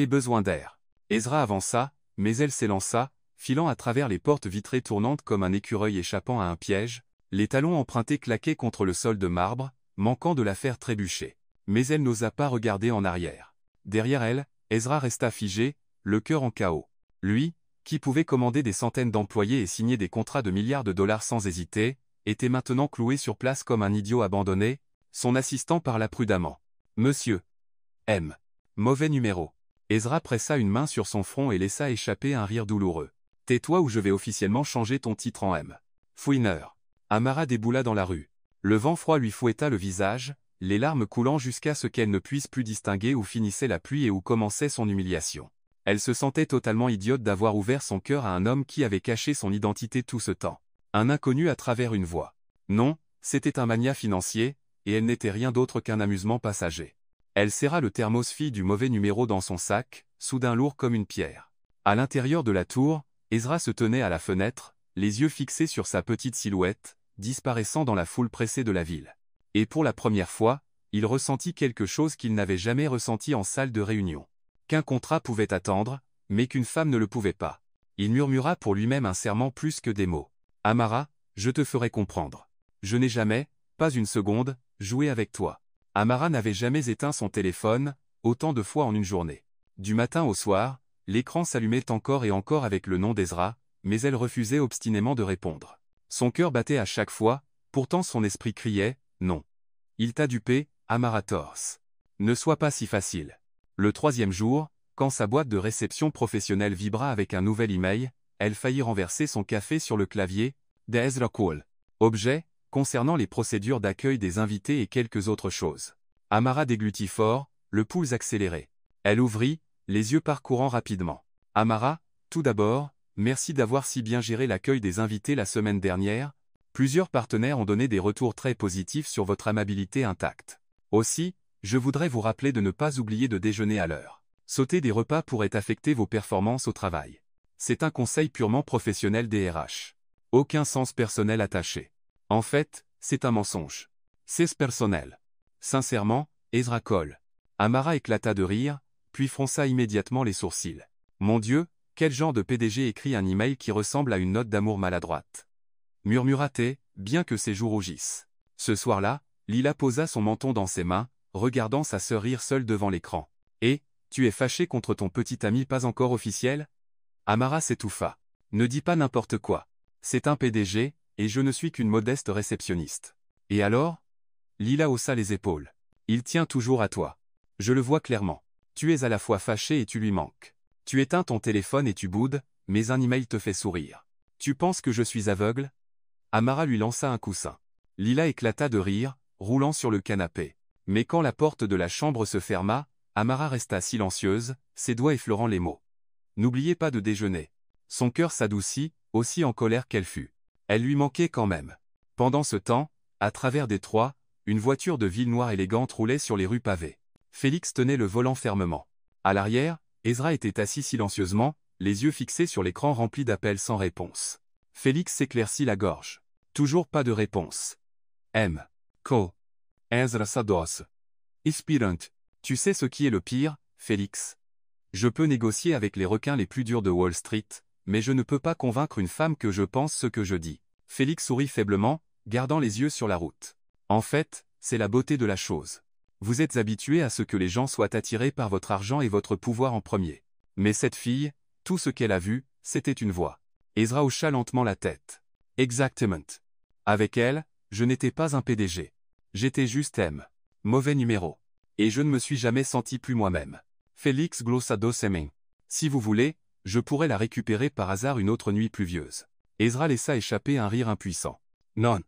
besoin d'air. Ezra avança, mais elle s'élança, filant à travers les portes vitrées tournantes comme un écureuil échappant à un piège. Les talons empruntés claquaient contre le sol de marbre, manquant de la faire trébucher. Mais elle n'osa pas regarder en arrière. Derrière elle, Ezra resta figé, le cœur en chaos. Lui, qui pouvait commander des centaines d'employés et signer des contrats de milliards de dollars sans hésiter, était maintenant cloué sur place comme un idiot abandonné. Son assistant parla prudemment. Monsieur M. Mauvais numéro. Ezra pressa une main sur son front et laissa échapper un rire douloureux. Tais-toi ou je vais officiellement changer ton titre en M. Fouineur. Amara déboula dans la rue. Le vent froid lui fouetta le visage, les larmes coulant jusqu'à ce qu'elle ne puisse plus distinguer où finissait la pluie et où commençait son humiliation. Elle se sentait totalement idiote d'avoir ouvert son cœur à un homme qui avait caché son identité tout ce temps. Un inconnu à travers une voix. Non, c'était un mania financier, et elle n'était rien d'autre qu'un amusement passager. Elle serra le thermos fille du mauvais numéro dans son sac, soudain lourd comme une pierre. À l'intérieur de la tour, Ezra se tenait à la fenêtre, les yeux fixés sur sa petite silhouette, disparaissant dans la foule pressée de la ville. Et pour la première fois, il ressentit quelque chose qu'il n'avait jamais ressenti en salle de réunion. Qu'un contrat pouvait attendre, mais qu'une femme ne le pouvait pas. Il murmura pour lui-même un serment plus que des mots. Amara, je te ferai comprendre. Je n'ai jamais, pas une seconde, joué avec toi. Amara n'avait jamais éteint son téléphone, autant de fois en une journée. Du matin au soir, l'écran s'allumait encore et encore avec le nom d'Ezra, mais elle refusait obstinément de répondre. Son cœur battait à chaque fois, pourtant son esprit criait « Non. Il t'a dupé, Amara Tors. Ne sois pas si facile. » Le troisième jour, quand sa boîte de réception professionnelle vibra avec un nouvel email, elle faillit renverser son café sur le clavier d'Ezra Cole. Objet, concernant les procédures d'accueil des invités et quelques autres choses. Amara déglutit fort, le pouls accéléré. Elle ouvrit, les yeux parcourant rapidement. Amara, tout d'abord, merci d'avoir si bien géré l'accueil des invités la semaine dernière. Plusieurs partenaires ont donné des retours très positifs sur votre amabilité intacte. Aussi, je voudrais vous rappeler de ne pas oublier de déjeuner à l'heure. Sauter des repas pourrait affecter vos performances au travail. C'est un conseil purement professionnel des RH. Aucun sens personnel attaché. En fait, c'est un mensonge. C'est personnel. Sincèrement, Ezra Cole. Amara éclata de rire, puis fronça immédiatement les sourcils. Mon Dieu, quel genre de PDG écrit un email qui ressemble à une note d'amour maladroite? Murmura-t-elle, bien que ses joues rougissent. Ce soir-là, Lila posa son menton dans ses mains, regardant sa sœur rire seule devant l'écran. Et, tu es fâché contre ton petit ami pas encore officiel? Amara s'étouffa. Ne dis pas n'importe quoi. C'est un PDG, et je ne suis qu'une modeste réceptionniste. Et alors? Lila haussa les épaules. Il tient toujours à toi. Je le vois clairement. Tu es à la fois fâché et tu lui manques. Tu éteins ton téléphone et tu boudes, mais un email te fait sourire. Tu penses que je suis aveugle? Amara lui lança un coussin. Lila éclata de rire, roulant sur le canapé. Mais quand la porte de la chambre se ferma, Amara resta silencieuse, ses doigts effleurant les mots. N'oubliez pas de déjeuner. Son cœur s'adoucit, aussi en colère qu'elle fut. Elle lui manquait quand même. Pendant ce temps, à travers Détroit, une voiture de ville noire élégante roulait sur les rues pavées. Félix tenait le volant fermement. À l'arrière, Ezra était assis silencieusement, les yeux fixés sur l'écran rempli d'appels sans réponse. Félix s'éclaircit la gorge. Toujours pas de réponse. M. Co. Ezra Sados. Inspirant. Tu sais ce qui est le pire, Félix? Je peux négocier avec les requins les plus durs de Wall Street, mais je ne peux pas convaincre une femme que je pense ce que je dis. Félix sourit faiblement, gardant les yeux sur la route. En fait, c'est la beauté de la chose. Vous êtes habitué à ce que les gens soient attirés par votre argent et votre pouvoir en premier. Mais cette fille, tout ce qu'elle a vu, c'était une voix. Ezra hocha lentement la tête. Exactement. Avec elle, Je n'étais pas un PDG. J'étais juste M. Mauvais numéro. Et je ne me suis jamais senti plus moi-même. Félix Glossado Seming. Si vous voulez, je pourrais la récupérer par hasard une autre nuit pluvieuse. Ezra laissa échapper un rire impuissant. Non.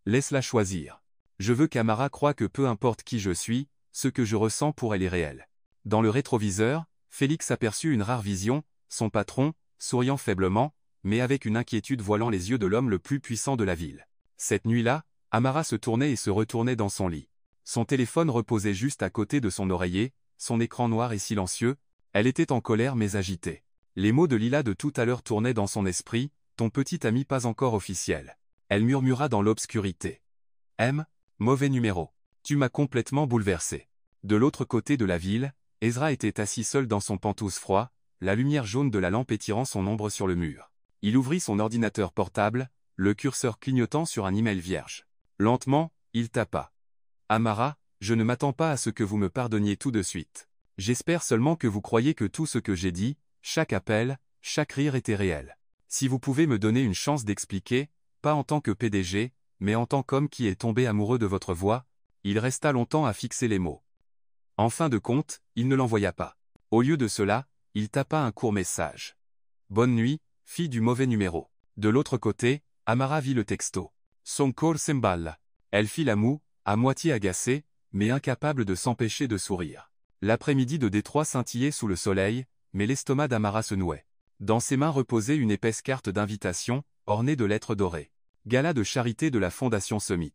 Laisse-la choisir. Je veux qu'Amara croie que peu importe qui je suis, ce que je ressens pour elle est réel. Dans le rétroviseur, Félix aperçut une rare vision, son patron, souriant faiblement, mais avec une inquiétude voilant les yeux de l'homme le plus puissant de la ville. Cette nuit-là, Amara se tournait et se retournait dans son lit. Son téléphone reposait juste à côté de son oreiller, son écran noir et silencieux. Elle était en colère mais agitée. Les mots de Lila de tout à l'heure tournaient dans son esprit, ton petit ami pas encore officiel. Elle murmura dans l'obscurité. M, mauvais numéro. Tu m'as complètement bouleversé. De l'autre côté de la ville, Ezra était assis seul dans son penthouse froid, la lumière jaune de la lampe étirant son ombre sur le mur. Il ouvrit son ordinateur portable, le curseur clignotant sur un email vierge. Lentement, il tapa. Amara, je ne m'attends pas à ce que vous me pardonniez tout de suite. J'espère seulement que vous croyez que tout ce que j'ai dit, chaque appel, chaque rire était réel. Si vous pouvez me donner une chance d'expliquer, pas en tant que PDG, mais en tant qu'homme qui est tombé amoureux de votre voix. Il resta longtemps à fixer les mots. En fin de compte, il ne l'envoya pas. Au lieu de cela, il tapa un court message. Bonne nuit, fille du mauvais numéro. De l'autre côté, Amara vit le texto. Son corps s'emballe. Elle fit la moue, à moitié agacée, mais incapable de s'empêcher de sourire. L'après-midi de Détroit scintillait sous le soleil, mais l'estomac d'Amara se nouait. Dans ses mains reposait une épaisse carte d'invitation, ornée de lettres dorées. Gala de charité de la Fondation Summit.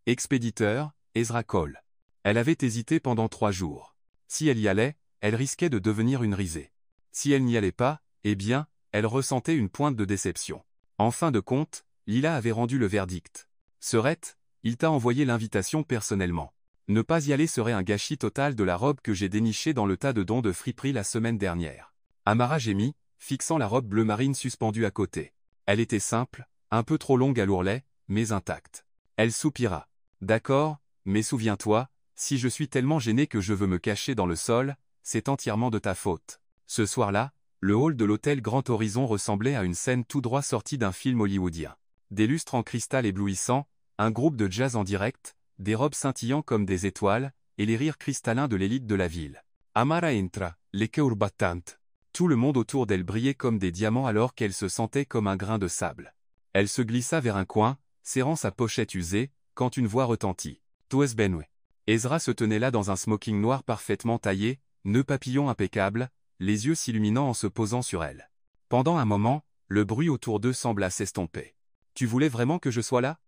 Expéditeur, Ezra Cole. Elle avait hésité pendant 3 jours. Si elle y allait, elle risquait de devenir une risée. Si elle n'y allait pas, eh bien, elle ressentait une pointe de déception. En fin de compte, Lila avait rendu le verdict. Serette, il t'a envoyé l'invitation personnellement. Ne pas y aller serait un gâchis total de la robe que j'ai dénichée dans le tas de dons de friperie la semaine dernière. Amara gémit, fixant la robe bleu marine suspendue à côté. Elle était simple, un peu trop longue à l'ourlet, mais intacte. Elle soupira. D'accord, mais souviens-toi, si je suis tellement gêné que je veux me cacher dans le sol, c'est entièrement de ta faute. Ce soir-là, le hall de l'hôtel Grand Horizon ressemblait à une scène tout droit sortie d'un film hollywoodien. Des lustres en cristal éblouissant, un groupe de jazz en direct, des robes scintillant comme des étoiles, et les rires cristallins de l'élite de la ville. Amara entra, les cœurs battants. Tout le monde autour d'elle brillait comme des diamants alors qu'elle se sentait comme un grain de sable. Elle se glissa vers un coin, serrant sa pochette usée, quand une voix retentit. Tues benue. Ezra se tenait là dans un smoking noir parfaitement taillé, nœud papillon impeccable, les yeux s'illuminant en se posant sur elle. Pendant un moment, le bruit autour d'eux sembla s'estomper. « Tu voulais vraiment que je sois là ?»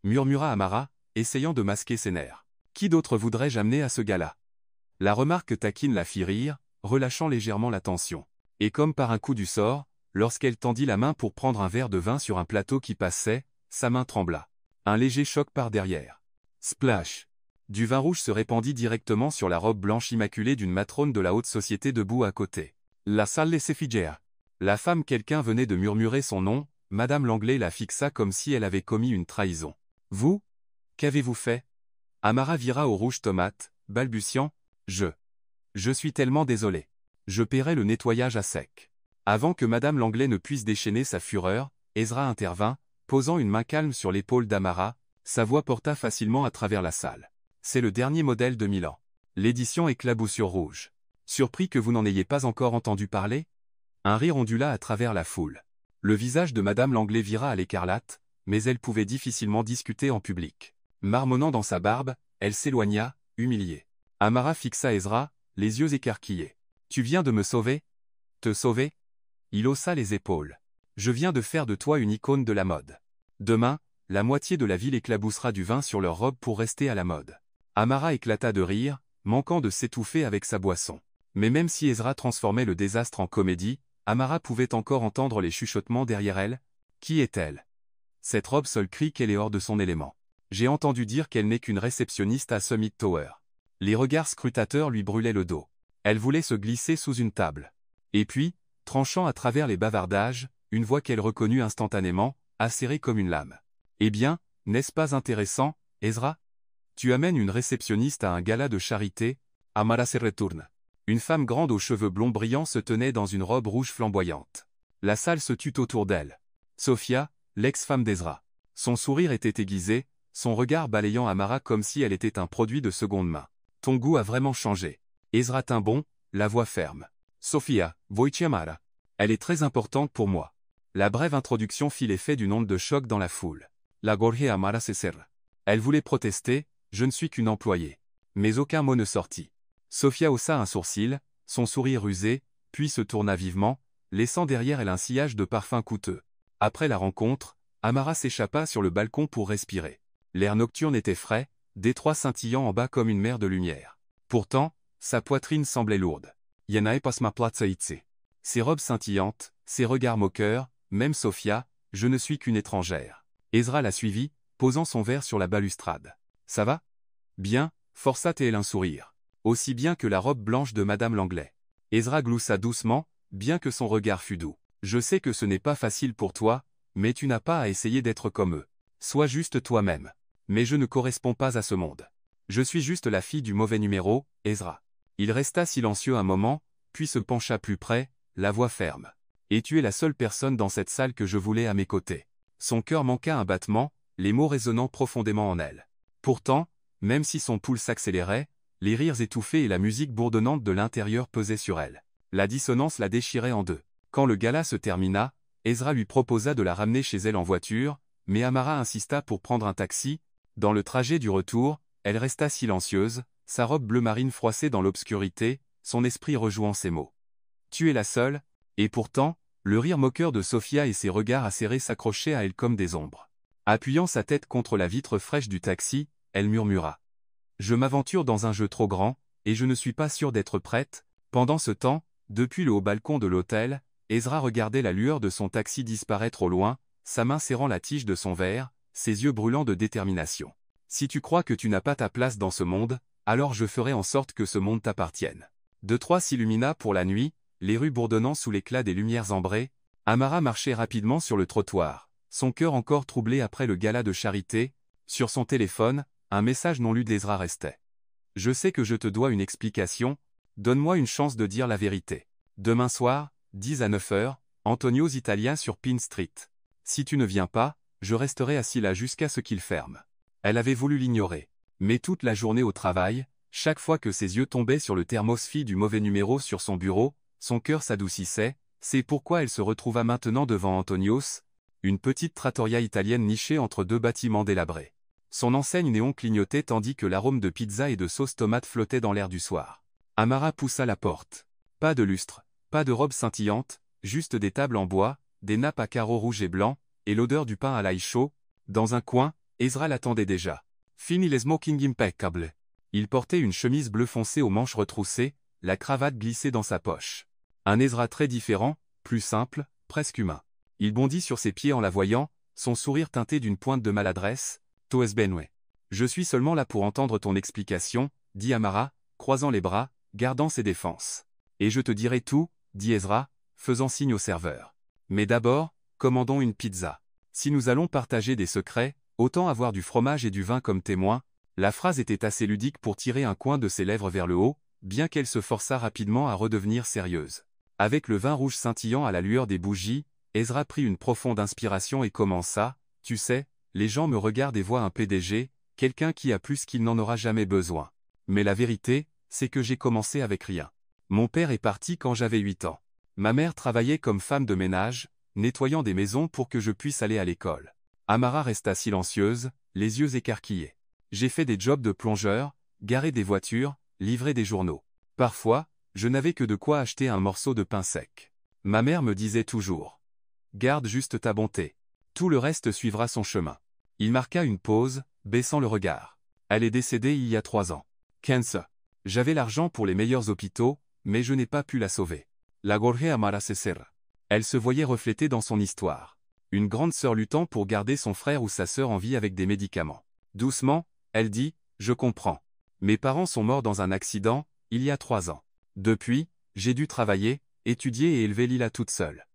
murmura Amara, essayant de masquer ses nerfs. « Qui d'autre voudrais-je amener à ce gala ?» La remarque taquine la fit rire, relâchant légèrement la tension. Et comme par un coup du sort, lorsqu'elle tendit la main pour prendre un verre de vin sur un plateau qui passait, sa main trembla. Un léger choc par derrière. Splash! Du vin rouge se répandit directement sur la robe blanche immaculée d'une matrone de la haute société debout à côté. La salle laissait figer. La femme quelqu'un venait de murmurer son nom, Madame Langlais la fixa comme si elle avait commis une trahison. Vous? Qu'avez-vous fait? Amara vira au rouge tomate, balbutiant. Je suis tellement désolé. Je paierai le nettoyage à sec. Avant que Madame Langlais ne puisse déchaîner sa fureur, Ezra intervint, posant une main calme sur l'épaule d'Amara, sa voix porta facilement à travers la salle. C'est le dernier modèle de Milan. L'édition éclaboussure rouge. Surpris que vous n'en ayez pas encore entendu parler? Un rire ondula à travers la foule. Le visage de Madame Langlais vira à l'écarlate, mais elle pouvait difficilement discuter en public. Marmonnant dans sa barbe, elle s'éloigna, humiliée. Amara fixa Ezra, les yeux écarquillés. « Tu viens de me sauver? Te sauver ?» Il haussa les épaules. « Je viens de faire de toi une icône de la mode. Demain, la moitié de la ville éclaboussera du vin sur leur robe pour rester à la mode. » Amara éclata de rire, manquant de s'étouffer avec sa boisson. Mais même si Ezra transformait le désastre en comédie, Amara pouvait encore entendre les chuchotements derrière elle. Qui est-elle? Cette robe seule crie qu'elle est hors de son élément. J'ai entendu dire qu'elle n'est qu'une réceptionniste à Summit Tower. Les regards scrutateurs lui brûlaient le dos. Elle voulait se glisser sous une table. Et puis, tranchant à travers les bavardages, une voix qu'elle reconnut instantanément, acérée comme une lame. « Eh bien, n'est-ce pas intéressant, Ezra? Tu amènes une réceptionniste à un gala de charité, Amara se retourne. » Une femme grande aux cheveux blonds brillants se tenait dans une robe rouge flamboyante. La salle se tut autour d'elle. Sophia, l'ex-femme d'Ezra. Son sourire était aiguisé, son regard balayant Amara comme si elle était un produit de seconde main. Ton goût a vraiment changé. Ezra tint bon, la voix ferme. Sofia, voici Amara. Elle est très importante pour moi. La brève introduction fit l'effet d'une onde de choc dans la foule. La Gorge Amara Cesar. Elle voulait protester, je ne suis qu'une employée. Mais aucun mot ne sortit. Sofia haussa un sourcil, son sourire usé, puis se tourna vivement, laissant derrière elle un sillage de parfums coûteux. Après la rencontre, Amara s'échappa sur le balcon pour respirer. L'air nocturne était frais, détroit scintillant en bas comme une mer de lumière. Pourtant, sa poitrine semblait lourde. Yanae pas ma platza itse. Ses robes scintillantes, ses regards moqueurs, même Sofia, je ne suis qu'une étrangère. Ezra la suivit, posant son verre sur la balustrade. Ça va? Bien, força-t-elle un sourire. Aussi bien que la robe blanche de Madame Langlais. Ezra gloussa doucement, bien que son regard fût doux. Je sais que ce n'est pas facile pour toi, mais tu n'as pas à essayer d'être comme eux. Sois juste toi-même. Mais je ne corresponds pas à ce monde. Je suis juste la fille du mauvais numéro, Ezra. Il resta silencieux un moment, puis se pencha plus près, la voix ferme. Et tu es la seule personne dans cette salle que je voulais à mes côtés. Son cœur manqua un battement, les mots résonnant profondément en elle. Pourtant, même si son pouls s'accélérait, les rires étouffés et la musique bourdonnante de l'intérieur pesaient sur elle. La dissonance la déchirait en deux. Quand le gala se termina, Ezra lui proposa de la ramener chez elle en voiture, mais Amara insista pour prendre un taxi. Dans le trajet du retour, elle resta silencieuse, sa robe bleu marine froissée dans l'obscurité, son esprit rejouant ces mots. Tu es la seule, et pourtant, le rire moqueur de Sofia et ses regards acérés s'accrochaient à elle comme des ombres. Appuyant sa tête contre la vitre fraîche du taxi, elle murmura. Je m'aventure dans un jeu trop grand, et je ne suis pas sûre d'être prête. Pendant ce temps, depuis le haut balcon de l'hôtel, Ezra regardait la lueur de son taxi disparaître au loin, sa main serrant la tige de son verre, ses yeux brûlants de détermination. Si tu crois que tu n'as pas ta place dans ce monde, alors je ferai en sorte que ce monde t'appartienne. Detroit s'illumina pour la nuit, les rues bourdonnant sous l'éclat des lumières ambrées. Amara marchait rapidement sur le trottoir, son cœur encore troublé après le gala de charité. Sur son téléphone, un message non lu d'Ezra restait. Je sais que je te dois une explication, donne-moi une chance de dire la vérité. Demain soir, 10 à 9 heures, Antonio's Italien sur Pine Street. Si tu ne viens pas, je resterai assis là jusqu'à ce qu'il ferme. Elle avait voulu l'ignorer. Mais toute la journée au travail, chaque fois que ses yeux tombaient sur le thermosfie du mauvais numéro sur son bureau, son cœur s'adoucissait. C'est pourquoi elle se retrouva maintenant devant Antonio's, une petite trattoria italienne nichée entre deux bâtiments délabrés. Son enseigne néon clignotait tandis que l'arôme de pizza et de sauce tomate flottait dans l'air du soir. Amara poussa la porte. Pas de lustre, pas de robe scintillante, juste des tables en bois, des nappes à carreaux rouges et blancs, et l'odeur du pain à l'ail chaud. Dans un coin, Ezra l'attendait déjà. Fini les smoking impeccable. Il portait une chemise bleu foncé aux manches retroussées, la cravate glissée dans sa poche. Un Ezra très différent, plus simple, presque humain. Il bondit sur ses pieds en la voyant, son sourire teinté d'une pointe de maladresse. Toes Benway. Je suis seulement là pour entendre ton explication, dit Amara, croisant les bras, gardant ses défenses. Et je te dirai tout, dit Ezra, faisant signe au serveur. Mais d'abord, commandons une pizza. Si nous allons partager des secrets, autant avoir du fromage et du vin comme témoins. La phrase était assez ludique pour tirer un coin de ses lèvres vers le haut, bien qu'elle se forçât rapidement à redevenir sérieuse. Avec le vin rouge scintillant à la lueur des bougies, Ezra prit une profonde inspiration et commença, tu sais, les gens me regardent et voient un PDG, quelqu'un qui a plus qu'il n'en aura jamais besoin. Mais la vérité, c'est que j'ai commencé avec rien. Mon père est parti quand j'avais 8 ans. Ma mère travaillait comme femme de ménage, nettoyant des maisons pour que je puisse aller à l'école. Amara resta silencieuse, les yeux écarquillés. J'ai fait des jobs de plongeur, garé des voitures, livré des journaux. Parfois, je n'avais que de quoi acheter un morceau de pain sec. Ma mère me disait toujours. Garde juste ta bonté. Tout le reste suivra son chemin. Il marqua une pause, baissant le regard. Elle est décédée il y a 3 ans. 15. J'avais l'argent pour les meilleurs hôpitaux, mais je n'ai pas pu la sauver. La Gorge Amara Cesar. Elle se voyait reflétée dans son histoire. Une grande sœur luttant pour garder son frère ou sa sœur en vie avec des médicaments. Doucement, elle dit, je comprends. Mes parents sont morts dans un accident, il y a 3 ans. Depuis, j'ai dû travailler, étudier et élever Lila toute seule.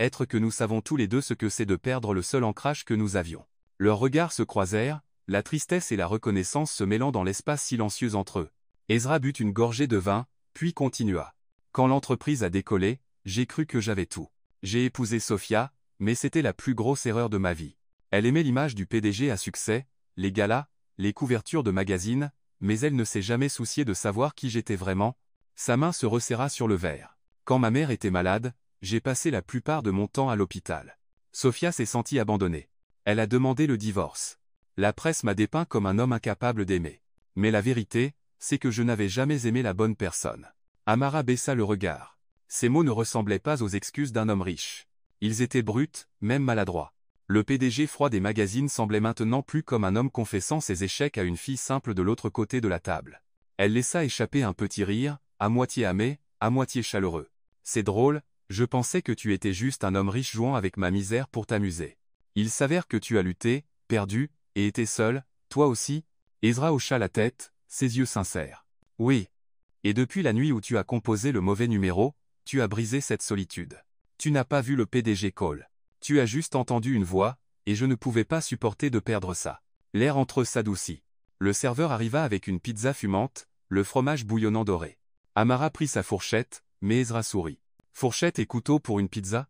Être que nous savons tous les deux ce que c'est de perdre le seul ancrage que nous avions. Leurs regards se croisèrent, la tristesse et la reconnaissance se mêlant dans l'espace silencieux entre eux. Ezra but une gorgée de vin, puis continua. Quand l'entreprise a décollé, j'ai cru que j'avais tout. J'ai épousé Sofia, mais c'était la plus grosse erreur de ma vie. Elle aimait l'image du PDG à succès, les galas, les couvertures de magazines, mais elle ne s'est jamais souciée de savoir qui j'étais vraiment. Sa main se resserra sur le verre. Quand ma mère était malade, j'ai passé la plupart de mon temps à l'hôpital. Sofia s'est sentie abandonnée. Elle a demandé le divorce. La presse m'a dépeint comme un homme incapable d'aimer. Mais la vérité, c'est que je n'avais jamais aimé la bonne personne. Amara baissa le regard. Ces mots ne ressemblaient pas aux excuses d'un homme riche. Ils étaient bruts, même maladroits. Le PDG froid des magazines semblait maintenant plus comme un homme confessant ses échecs à une fille simple de l'autre côté de la table. Elle laissa échapper un petit rire, à moitié amé, à moitié chaleureux. C'est drôle, je pensais que tu étais juste un homme riche jouant avec ma misère pour t'amuser. Il s'avère que tu as lutté, perdu, et été seul, toi aussi. Ezra hocha la tête, ses yeux sincères. Oui. Et depuis la nuit où tu as composé le mauvais numéro, tu as brisé cette solitude. Tu n'as pas vu le PDG Cole. Tu as juste entendu une voix, et je ne pouvais pas supporter de perdre ça. L'air entre eux s'adoucit. Le serveur arriva avec une pizza fumante, le fromage bouillonnant doré. Amara prit sa fourchette, mais Ezra sourit. Fourchette et couteau pour une pizza?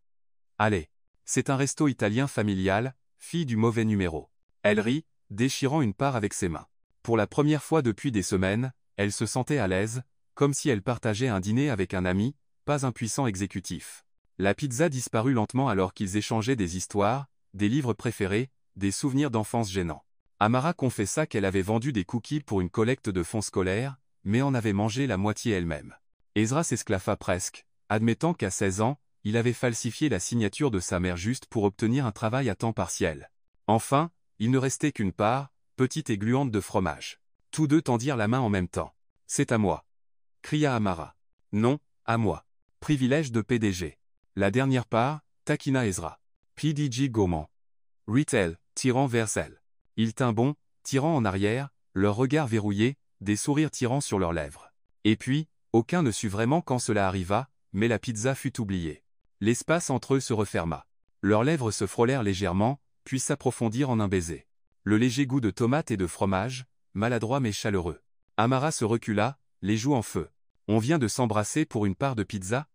Allez. C'est un resto italien familial, fille du mauvais numéro. Elle rit, déchirant une part avec ses mains. Pour la première fois depuis des semaines, elle se sentait à l'aise, comme si elle partageait un dîner avec un ami, pas un puissant exécutif. La pizza disparut lentement alors qu'ils échangeaient des histoires, des livres préférés, des souvenirs d'enfance gênants. Amara confessa qu'elle avait vendu des cookies pour une collecte de fonds scolaires, mais en avait mangé la moitié elle-même. Ezra s'esclaffa presque, admettant qu'à 16 ans, il avait falsifié la signature de sa mère juste pour obtenir un travail à temps partiel. Enfin, il ne restait qu'une part, petite et gluante de fromage. Tous deux tendirent la main en même temps. « C'est à moi !» cria Amara. « Non, à moi. Privilège de PDG. » La dernière part, taquina Ezra. PDG gourmand. Retail, tirant vers elle. Il tint bon, tirant en arrière, leurs regards verrouillés, des sourires tirant sur leurs lèvres. Et puis, aucun ne sut vraiment quand cela arriva, mais la pizza fut oubliée. L'espace entre eux se referma. Leurs lèvres se frôlèrent légèrement, puis s'approfondirent en un baiser. Le léger goût de tomate et de fromage, maladroit mais chaleureux. Amara se recula, les joues en feu. On vient de s'embrasser pour une part de pizza?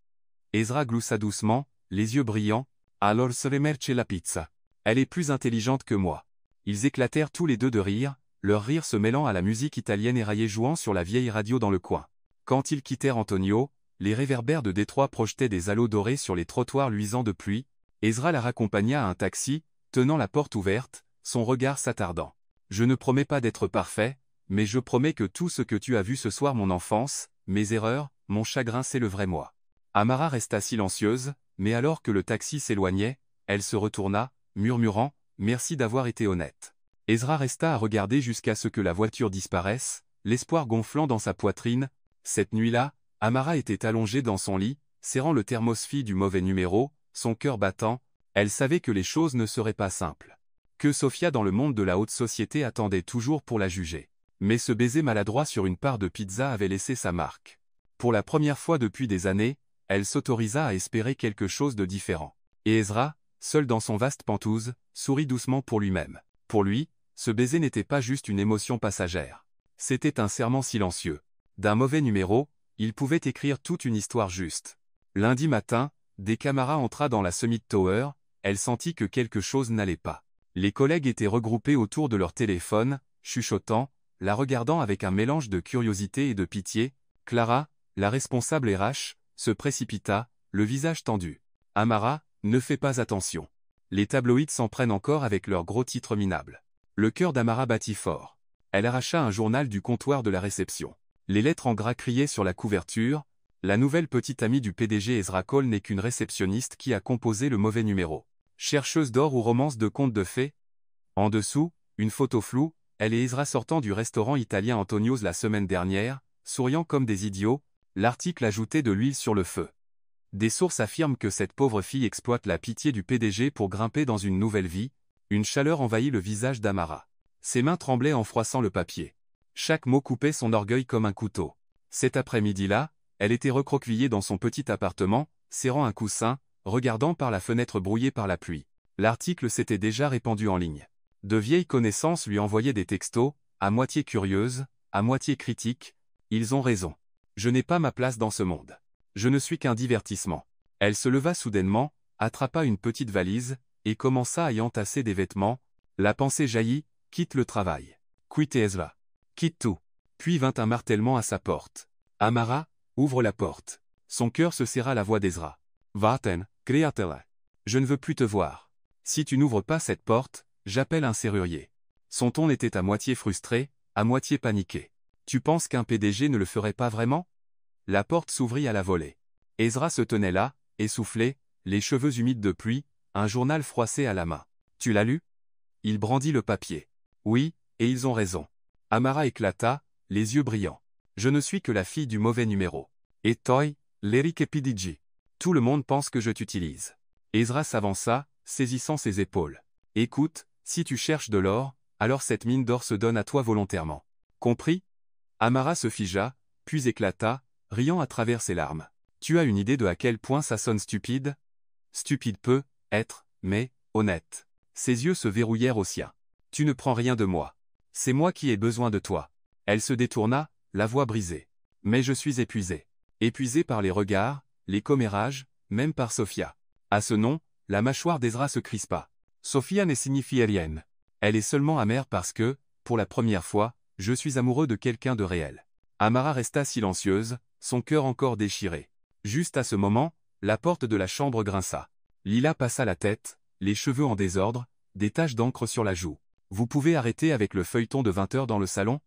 Ezra gloussa doucement, les yeux brillants. Alors se remercie la pizza. Elle est plus intelligente que moi. Ils éclatèrent tous les deux de rire, leur rire se mêlant à la musique italienne éraillée jouant sur la vieille radio dans le coin. Quand ils quittèrent Antonio, les réverbères de Détroit projetaient des halos dorés sur les trottoirs luisants de pluie. Ezra la raccompagna à un taxi, tenant la porte ouverte, son regard s'attardant. « Je ne promets pas d'être parfait, mais je promets que tout ce que tu as vu ce soir, mon enfance, mes erreurs, mon chagrin, c'est le vrai moi. » Amara resta silencieuse, mais alors que le taxi s'éloignait, elle se retourna, murmurant « Merci d'avoir été honnête. » Ezra resta à regarder jusqu'à ce que la voiture disparaisse, l'espoir gonflant dans sa poitrine. Cette nuit-là, Amara était allongée dans son lit, serrant le thermos-fille du mauvais numéro, son cœur battant. Elle savait que les choses ne seraient pas simples. Que Sofia dans le monde de la haute société attendait toujours pour la juger. Mais ce baiser maladroit sur une part de pizza avait laissé sa marque. Pour la première fois depuis des années, elle s'autorisa à espérer quelque chose de différent. Et Ezra, seul dans son vaste pantouse, sourit doucement pour lui-même. Pour lui, ce baiser n'était pas juste une émotion passagère. C'était un serment silencieux. D'un mauvais numéro, il pouvait écrire toute une histoire juste. Lundi matin, dès qu'Amara entra dans la Summit Tower, elle sentit que quelque chose n'allait pas. Les collègues étaient regroupés autour de leur téléphone, chuchotant, la regardant avec un mélange de curiosité et de pitié. Clara, la responsable RH, se précipita, le visage tendu. « Amara, ne fais pas attention. Les tabloïds s'en prennent encore avec leurs gros titres minables. » Le cœur d'Amara battit fort. Elle arracha un journal du comptoir de la réception. Les lettres en gras criaient sur la couverture. La nouvelle petite amie du PDG Ezra Cole n'est qu'une réceptionniste qui a composé le mauvais numéro. Chercheuse d'or ou romance de contes de fées? En dessous, une photo floue, elle et Ezra sortant du restaurant italien Antonio's la semaine dernière, souriant comme des idiots. L'article ajoutait de l'huile sur le feu. Des sources affirment que cette pauvre fille exploite la pitié du PDG pour grimper dans une nouvelle vie. Une chaleur envahit le visage d'Amara. Ses mains tremblaient en froissant le papier. Chaque mot coupait son orgueil comme un couteau. Cet après-midi-là, elle était recroquevillée dans son petit appartement, serrant un coussin, regardant par la fenêtre brouillée par la pluie. L'article s'était déjà répandu en ligne. De vieilles connaissances lui envoyaient des textos, à moitié curieuses, à moitié critiques. Ils ont raison. Je n'ai pas ma place dans ce monde. Je ne suis qu'un divertissement. Elle se leva soudainement, attrapa une petite valise, et commença à y entasser des vêtements. La pensée jaillit, Quitte le travail. Quitte Ezra. Quitte tout. Puis vint un martèlement à sa porte. Amara, ouvre la porte. Son cœur se serra à la voix d'Ezra. Vaten, créatela. Je ne veux plus te voir. Si tu n'ouvres pas cette porte, j'appelle un serrurier. Son ton était à moitié frustré, à moitié paniqué. Tu penses qu'un PDG ne le ferait pas vraiment? La porte s'ouvrit à la volée. Ezra se tenait là, essoufflé, les cheveux humides de pluie, un journal froissé à la main. Tu l'as lu? Il brandit le papier. Oui, et ils ont raison. Amara éclata, les yeux brillants. Je ne suis que la fille du mauvais numéro. Et toi, l'Eric Epidiji. Tout le monde pense que je t'utilise. Ezra s'avança, saisissant ses épaules. Écoute, si tu cherches de l'or, alors cette mine d'or se donne à toi volontairement. Compris? Amara se figea, puis éclata, riant à travers ses larmes. Tu as une idée de à quel point ça sonne stupide? Stupide peut être, mais honnête. Ses yeux se verrouillèrent aux siens. Tu ne prends rien de moi. C'est moi qui ai besoin de toi. Elle se détourna, la voix brisée. Mais je suis épuisé. Épuisé par les regards, les commérages, même par Sophia. À ce nom, la mâchoire d'Ezra se crispa. Sophia ne signifie rien. Elle est seulement amère parce que, pour la première fois, je suis amoureux de quelqu'un de réel. Amara resta silencieuse, son cœur encore déchiré. Juste à ce moment, la porte de la chambre grinça. Lila passa la tête, les cheveux en désordre, des taches d'encre sur la joue. Vous pouvez arrêter avec le feuilleton de 20 heures dans le salon?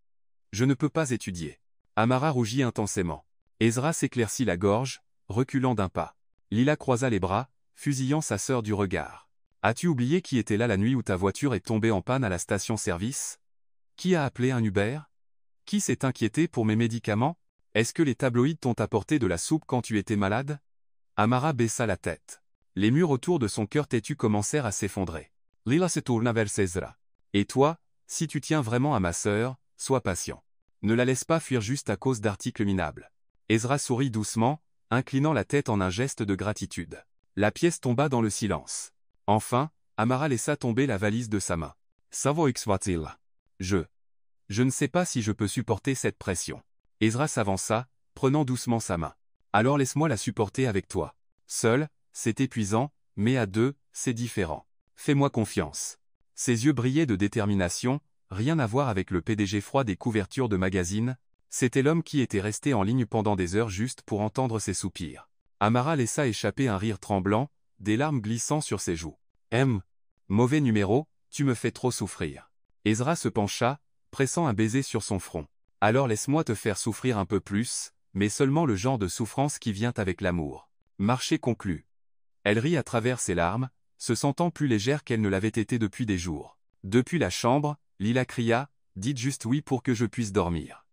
Je ne peux pas étudier. Amara rougit intensément. Ezra s'éclaircit la gorge, reculant d'un pas. Lila croisa les bras, fusillant sa sœur du regard. As-tu oublié qui était là la nuit où ta voiture est tombée en panne à la station-service? Qui a appelé un Uber? Qui s'est inquiété pour mes médicaments? Est-ce que les tabloïds t'ont apporté de la soupe quand tu étais malade? Amara baissa la tête. Les murs autour de son cœur têtu commencèrent à s'effondrer. Lila se tourna vers Ezra. Et toi, si tu tiens vraiment à ma sœur, sois patient. Ne la laisse pas fuir juste à cause d'articles minables. Ezra sourit doucement, inclinant la tête en un geste de gratitude. La pièce tomba dans le silence. Enfin, Amara laissa tomber la valise de sa main. Savoix-va-t-il? Je ne sais pas si je peux supporter cette pression. Ezra s'avança, prenant doucement sa main. Alors laisse-moi la supporter avec toi. Seul, c'est épuisant, mais à deux, c'est différent. Fais-moi confiance. Ses yeux brillaient de détermination, rien à voir avec le PDG froid des couvertures de magazines, c'était l'homme qui était resté en ligne pendant des heures juste pour entendre ses soupirs. Amara laissa échapper un rire tremblant, des larmes glissant sur ses joues. Mauvais numéro, tu me fais trop souffrir. Ezra se pencha, pressant un baiser sur son front. Alors laisse-moi te faire souffrir un peu plus, mais seulement le genre de souffrance qui vient avec l'amour. Marché conclu. Elle rit à travers ses larmes, se sentant plus légère qu'elle ne l'avait été depuis des jours. Depuis la chambre, Lila cria, « Dites juste oui pour que je puisse dormir. »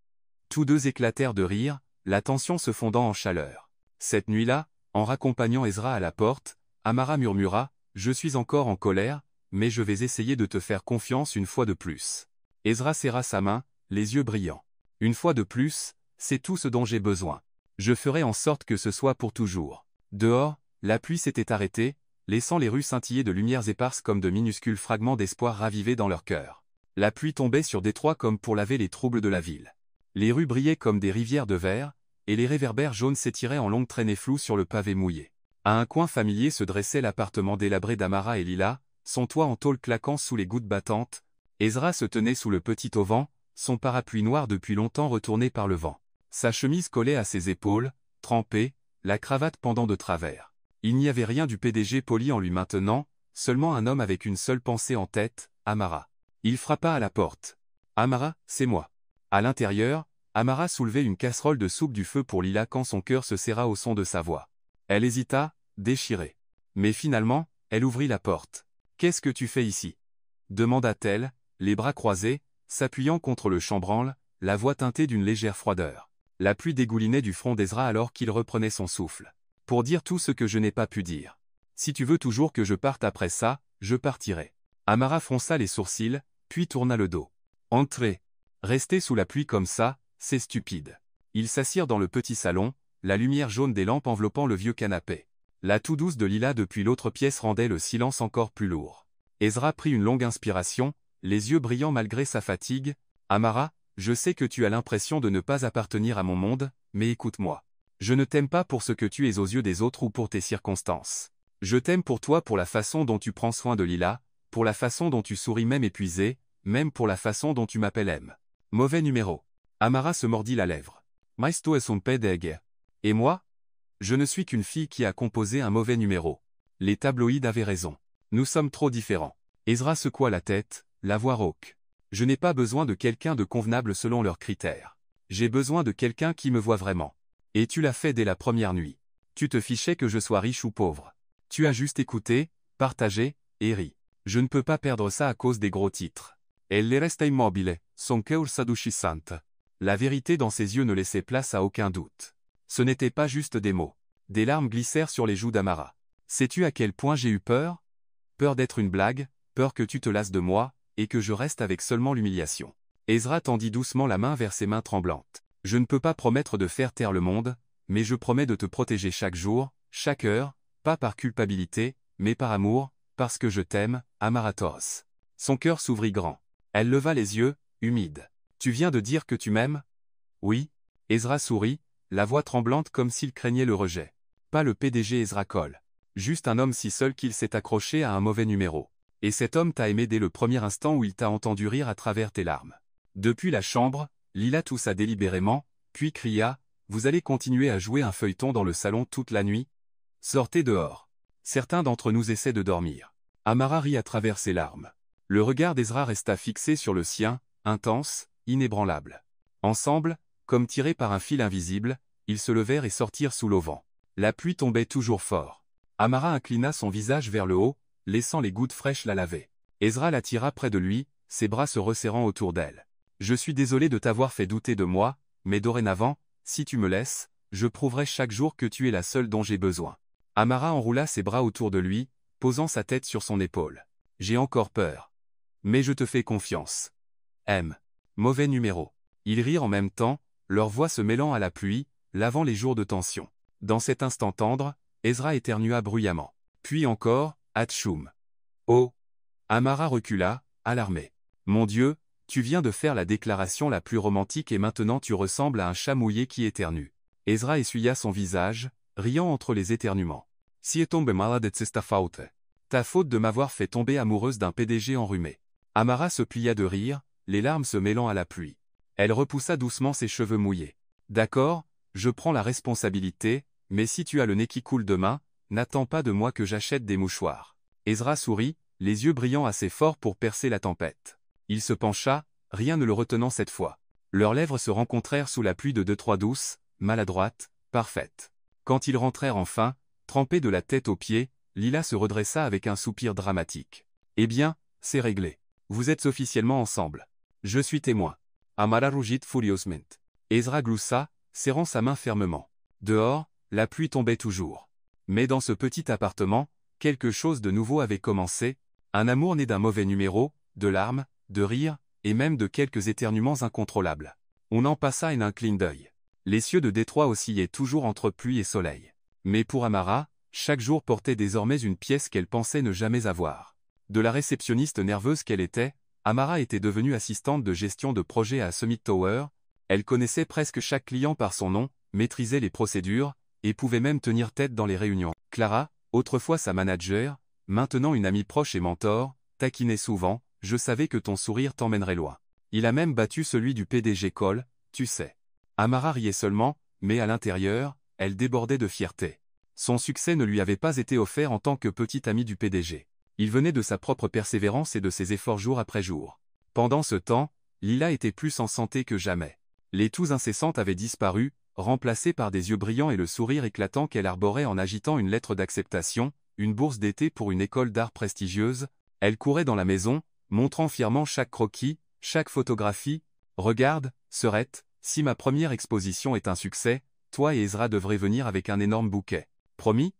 Tous deux éclatèrent de rire, la tension se fondant en chaleur. Cette nuit-là, en raccompagnant Ezra à la porte, Amara murmura, « Je suis encore en colère, mais je vais essayer de te faire confiance une fois de plus. » Ezra serra sa main, les yeux brillants. « Une fois de plus, c'est tout ce dont j'ai besoin. Je ferai en sorte que ce soit pour toujours. » Dehors, la pluie s'était arrêtée, laissant les rues scintiller de lumières éparses comme de minuscules fragments d'espoir ravivés dans leur cœur. La pluie tombait sur Détroit comme pour laver les troubles de la ville. Les rues brillaient comme des rivières de verre, et les réverbères jaunes s'étiraient en longues traînées floues sur le pavé mouillé. À un coin familier se dressait l'appartement délabré d'Amara et Lila, son toit en tôle claquant sous les gouttes battantes. Ezra se tenait sous le petit auvent, son parapluie noir depuis longtemps retourné par le vent. Sa chemise collait à ses épaules, trempée, la cravate pendant de travers. Il n'y avait rien du PDG poli en lui maintenant, seulement un homme avec une seule pensée en tête, Amara. Il frappa à la porte. « Amara, c'est moi. » À l'intérieur, Amara soulevait une casserole de soupe du feu pour Lila quand son cœur se serra au son de sa voix. Elle hésita, déchirée. Mais finalement, elle ouvrit la porte. « Qu'est-ce que tu fais ici ?» demanda-t-elle, les bras croisés, s'appuyant contre le chambranle, la voix teintée d'une légère froideur. La pluie dégoulinait du front d'Ezra alors qu'il reprenait son souffle. « Pour dire tout ce que je n'ai pas pu dire. Si tu veux toujours que je parte après ça, je partirai. » Amara fronça les sourcils, puis tourna le dos. « Entrez. Rester sous la pluie comme ça, c'est stupide. » Ils s'assirent dans le petit salon, la lumière jaune des lampes enveloppant le vieux canapé. La toux douce de Lila depuis l'autre pièce rendait le silence encore plus lourd. Ezra prit une longue inspiration, les yeux brillants malgré sa fatigue. « Amara, je sais que tu as l'impression de ne pas appartenir à mon monde, mais écoute-moi. Je ne t'aime pas pour ce que tu es aux yeux des autres ou pour tes circonstances. Je t'aime pour toi, pour la façon dont tu prends soin de Lila, pour la façon dont tu souris même épuisé, même pour la façon dont tu m'appelles M. Mauvais numéro. Amara se mordit la lèvre. Maisto es un pedeg. Et moi? Je ne suis qu'une fille qui a composé un mauvais numéro. Les tabloïds avaient raison. Nous sommes trop différents. Ezra secoua la tête, la voix rauque. Je n'ai pas besoin de quelqu'un de convenable selon leurs critères. J'ai besoin de quelqu'un qui me voit vraiment. Et tu l'as fait dès la première nuit. Tu te fichais que je sois riche ou pauvre. Tu as juste écouté, partagé, et ri. Je ne peux pas perdre ça à cause des gros titres. Elle resta immobile, son cœur s'adoucissante. La vérité dans ses yeux ne laissait place à aucun doute. Ce n'était pas juste des mots. Des larmes glissèrent sur les joues d'Amara. Sais-tu à quel point j'ai eu peur? Peur d'être une blague, peur que tu te lasses de moi, et que je reste avec seulement l'humiliation. Ezra tendit doucement la main vers ses mains tremblantes. Je ne peux pas promettre de faire taire le monde, mais je promets de te protéger chaque jour, chaque heure, pas par culpabilité, mais par amour, parce que je t'aime, Amaratos. Son cœur s'ouvrit grand. Elle leva les yeux, humide. Tu viens de dire que tu m'aimes? Oui. Ezra sourit, la voix tremblante comme s'il craignait le rejet. Pas le PDG Ezra Cole. Juste un homme si seul qu'il s'est accroché à un mauvais numéro. Et cet homme t'a aimé dès le premier instant où il t'a entendu rire à travers tes larmes. Depuis la chambre, Lila toussa délibérément, puis cria, « Vous allez continuer à jouer un feuilleton dans le salon toute la nuit? Sortez dehors. Certains d'entre nous essaient de dormir. » Amara rit à travers ses larmes. Le regard d'Ezra resta fixé sur le sien, intense, inébranlable. Ensemble, comme tirés par un fil invisible, ils se levèrent et sortirent sous l'auvent. La pluie tombait toujours fort. Amara inclina son visage vers le haut, laissant les gouttes fraîches la laver. Ezra l'attira près de lui, ses bras se resserrant autour d'elle. « Je suis désolé de t'avoir fait douter de moi, mais dorénavant, si tu me laisses, je prouverai chaque jour que tu es la seule dont j'ai besoin. » Amara enroula ses bras autour de lui, posant sa tête sur son épaule. « J'ai encore peur. Mais je te fais confiance. M. Mauvais numéro. » Ils rirent en même temps, leurs voix se mêlant à la pluie, lavant les jours de tension. Dans cet instant tendre, Ezra éternua bruyamment. Puis encore, Atchoum. Oh! Amara recula, alarmée. Mon Dieu, tu viens de faire la déclaration la plus romantique et maintenant tu ressembles à un chat mouillé qui éternue. Ezra essuya son visage, riant entre les éternuements. Si tombe malade c'est faute. Ta faute de m'avoir fait tomber amoureuse d'un PDG enrhumé. Amara se plia de rire, les larmes se mêlant à la pluie. Elle repoussa doucement ses cheveux mouillés. D'accord, je prends la responsabilité, mais si tu as le nez qui coule demain, n'attends pas de moi que j'achète des mouchoirs. Ezra sourit, les yeux brillant assez fort pour percer la tempête. Il se pencha, rien ne le retenant cette fois. Leurs lèvres se rencontrèrent sous la pluie de 2-3 douces, maladroites, parfaites. Quand ils rentrèrent enfin, trempés de la tête aux pieds, Lila se redressa avec un soupir dramatique. Eh bien, c'est réglé. Vous êtes officiellement ensemble. Je suis témoin. Amara rougit furieusement. Ezra gloussa, serrant sa main fermement. Dehors, la pluie tombait toujours. Mais dans ce petit appartement, quelque chose de nouveau avait commencé, un amour né d'un mauvais numéro, de larmes, de rires, et même de quelques éternuements incontrôlables. On en passa un clin d'œil. Les cieux de Détroit oscillaient toujours entre pluie et soleil. Mais pour Amara, chaque jour portait désormais une pièce qu'elle pensait ne jamais avoir. De la réceptionniste nerveuse qu'elle était, Amara était devenue assistante de gestion de projet à Summit Tower, elle connaissait presque chaque client par son nom, maîtrisait les procédures, et pouvait même tenir tête dans les réunions. Clara, autrefois sa manager, maintenant une amie proche et mentor, taquinait souvent, « Je savais que ton sourire t'emmènerait loin. Il a même battu celui du PDG Cole, tu sais. » Amara riait seulement, mais à l'intérieur, elle débordait de fierté. Son succès ne lui avait pas été offert en tant que petite amie du PDG. Il venait de sa propre persévérance et de ses efforts jour après jour. Pendant ce temps, Lila était plus en santé que jamais. Les toux incessantes avaient disparu, remplacées par des yeux brillants et le sourire éclatant qu'elle arborait en agitant une lettre d'acceptation, une bourse d'été pour une école d'art prestigieuse. Elle courait dans la maison, montrant fièrement chaque croquis, chaque photographie. « Regarde, sœurette, si ma première exposition est un succès, toi et Ezra devrez venir avec un énorme bouquet. Promis ?»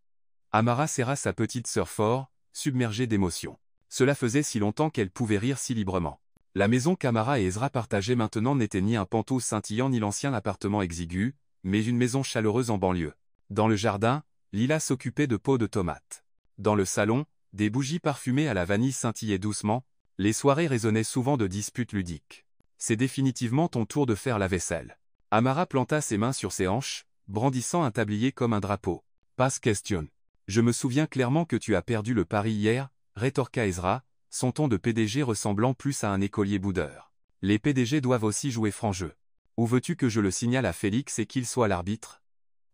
Amara serra sa petite sœur fort, submergée d'émotion. Cela faisait si longtemps qu'elle pouvait rire si librement. La maison qu'Amara et Ezra partageaient maintenant n'était ni un pantouf scintillant ni l'ancien appartement exigu, mais une maison chaleureuse en banlieue. Dans le jardin, Lila s'occupait de pots de tomates. Dans le salon, des bougies parfumées à la vanille scintillaient doucement, les soirées résonnaient souvent de disputes ludiques. « C'est définitivement ton tour de faire la vaisselle. » Amara planta ses mains sur ses hanches, brandissant un tablier comme un drapeau. « Pas question. Je me souviens clairement que tu as perdu le pari hier, » rétorqua Ezra, son ton de PDG ressemblant plus à un écolier boudeur. Les PDG doivent aussi jouer franc jeu. Où veux-tu que je le signale à Félix et qu'il soit l'arbitre?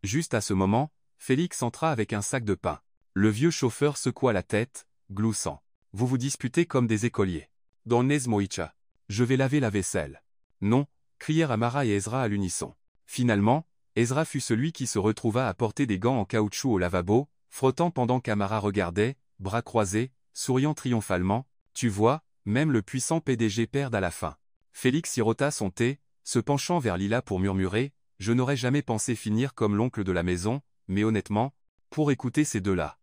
Juste à ce moment, Félix entra avec un sac de pain. Le vieux chauffeur secoua la tête, gloussant. Vous vous disputez comme des écoliers. Donnes Moïcha. Je vais laver la vaisselle. Non, crièrent Amara et Ezra à l'unisson. Finalement, Ezra fut celui qui se retrouva à porter des gants en caoutchouc au lavabo, frottant pendant qu'Amara regardait, bras croisés, souriant triomphalement. Tu vois, même le puissant PDG perd à la fin. Félix sirota son thé, se penchant vers Lila pour murmurer, je n'aurais jamais pensé finir comme l'oncle de la maison, mais honnêtement, pour écouter ces deux-là.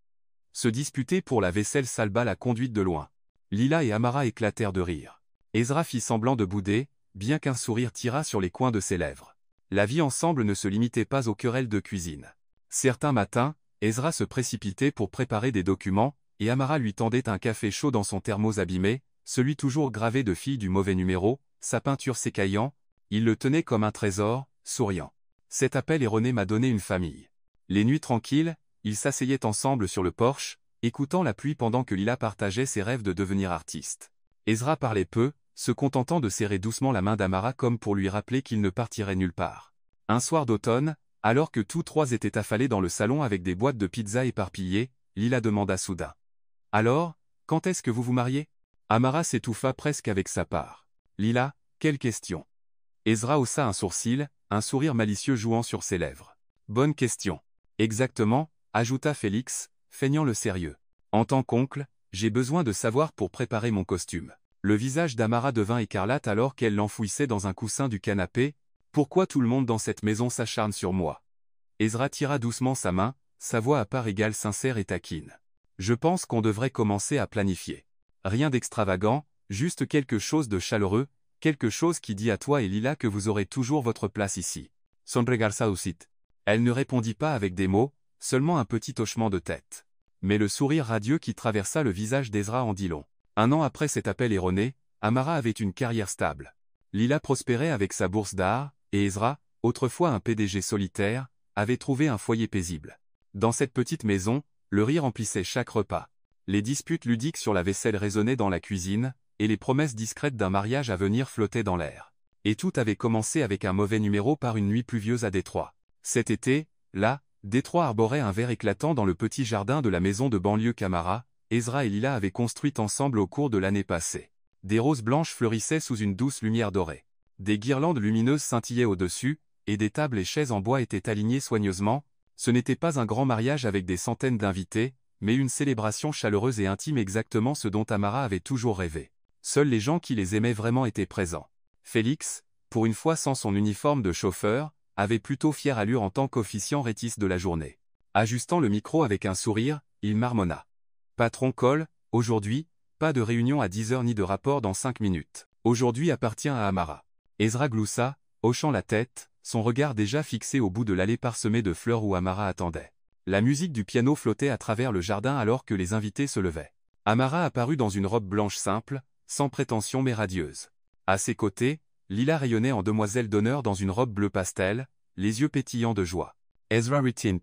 Se disputer pour la vaisselle salba la conduite de loin. Lila et Amara éclatèrent de rire. Ezra fit semblant de bouder, bien qu'un sourire tira sur les coins de ses lèvres. La vie ensemble ne se limitait pas aux querelles de cuisine. Certains matins, Ezra se précipitait pour préparer des documents, et Amara lui tendait un café chaud dans son thermos abîmé, celui toujours gravé de fille du mauvais numéro, sa peinture s'écaillant, il le tenait comme un trésor, souriant. Cet appel erroné m'a donné une famille. Les nuits tranquilles, ils s'asseyaient ensemble sur le porche, écoutant la pluie pendant que Lila partageait ses rêves de devenir artiste. Ezra parlait peu, se contentant de serrer doucement la main d'Amara comme pour lui rappeler qu'il ne partirait nulle part. Un soir d'automne, alors que tous trois étaient affalés dans le salon avec des boîtes de pizza éparpillées, Lila demanda soudain. « Alors, quand est-ce que vous vous mariez ?» Amara s'étouffa presque avec sa part. « Lila, quelle question ?» Ezra haussa un sourcil, un sourire malicieux jouant sur ses lèvres. « Bonne question. » Exactement, ajouta Félix, feignant le sérieux. « En tant qu'oncle, j'ai besoin de savoir pour préparer mon costume. » Le visage d'Amara devint écarlate alors qu'elle l'enfouissait dans un coussin du canapé. « Pourquoi tout le monde dans cette maison s'acharne sur moi ?» Ezra tira doucement sa main, sa voix à part égale sincère et taquine. « Je pense qu'on devrait commencer à planifier. Rien d'extravagant, juste quelque chose de chaleureux, quelque chose qui dit à toi et Lila que vous aurez toujours votre place ici. Sonregarsa aussi. » Elle ne répondit pas avec des mots, seulement un petit hochement de tête. Mais le sourire radieux qui traversa le visage d'Ezra en dit long. Un an après cet appel erroné, Amara avait une carrière stable. Lila prospérait avec sa bourse d'art, et Ezra, autrefois un PDG solitaire, avait trouvé un foyer paisible. Dans cette petite maison, le rire emplissait chaque repas. Les disputes ludiques sur la vaisselle résonnaient dans la cuisine, et les promesses discrètes d'un mariage à venir flottaient dans l'air. Et tout avait commencé avec un mauvais numéro par une nuit pluvieuse à Détroit. Cet été, là, Détroit arborait un vert éclatant dans le petit jardin de la maison de banlieue qu'Amara, Ezra et Lila avaient construite ensemble au cours de l'année passée. Des roses blanches fleurissaient sous une douce lumière dorée. Des guirlandes lumineuses scintillaient au-dessus, et des tables et chaises en bois étaient alignées soigneusement. Ce n'était pas un grand mariage avec des centaines d'invités, mais une célébration chaleureuse et intime exactement ce dont Amara avait toujours rêvé. Seuls les gens qui les aimaient vraiment étaient présents. Félix, pour une fois sans son uniforme de chauffeur, avait plutôt fière allure en tant qu'officiant rétis de la journée. Ajustant le micro avec un sourire, il marmonna. « Patron Cole, aujourd'hui, pas de réunion à 10h ni de rapport dans 5 minutes. Aujourd'hui appartient à Amara. » Ezra gloussa, hochant la tête, son regard déjà fixé au bout de l'allée parsemée de fleurs où Amara attendait. La musique du piano flottait à travers le jardin alors que les invités se levaient. Amara apparut dans une robe blanche simple, sans prétention mais radieuse. À ses côtés, Lila rayonnait en demoiselle d'honneur dans une robe bleu pastel, les yeux pétillants de joie. Ezra retint.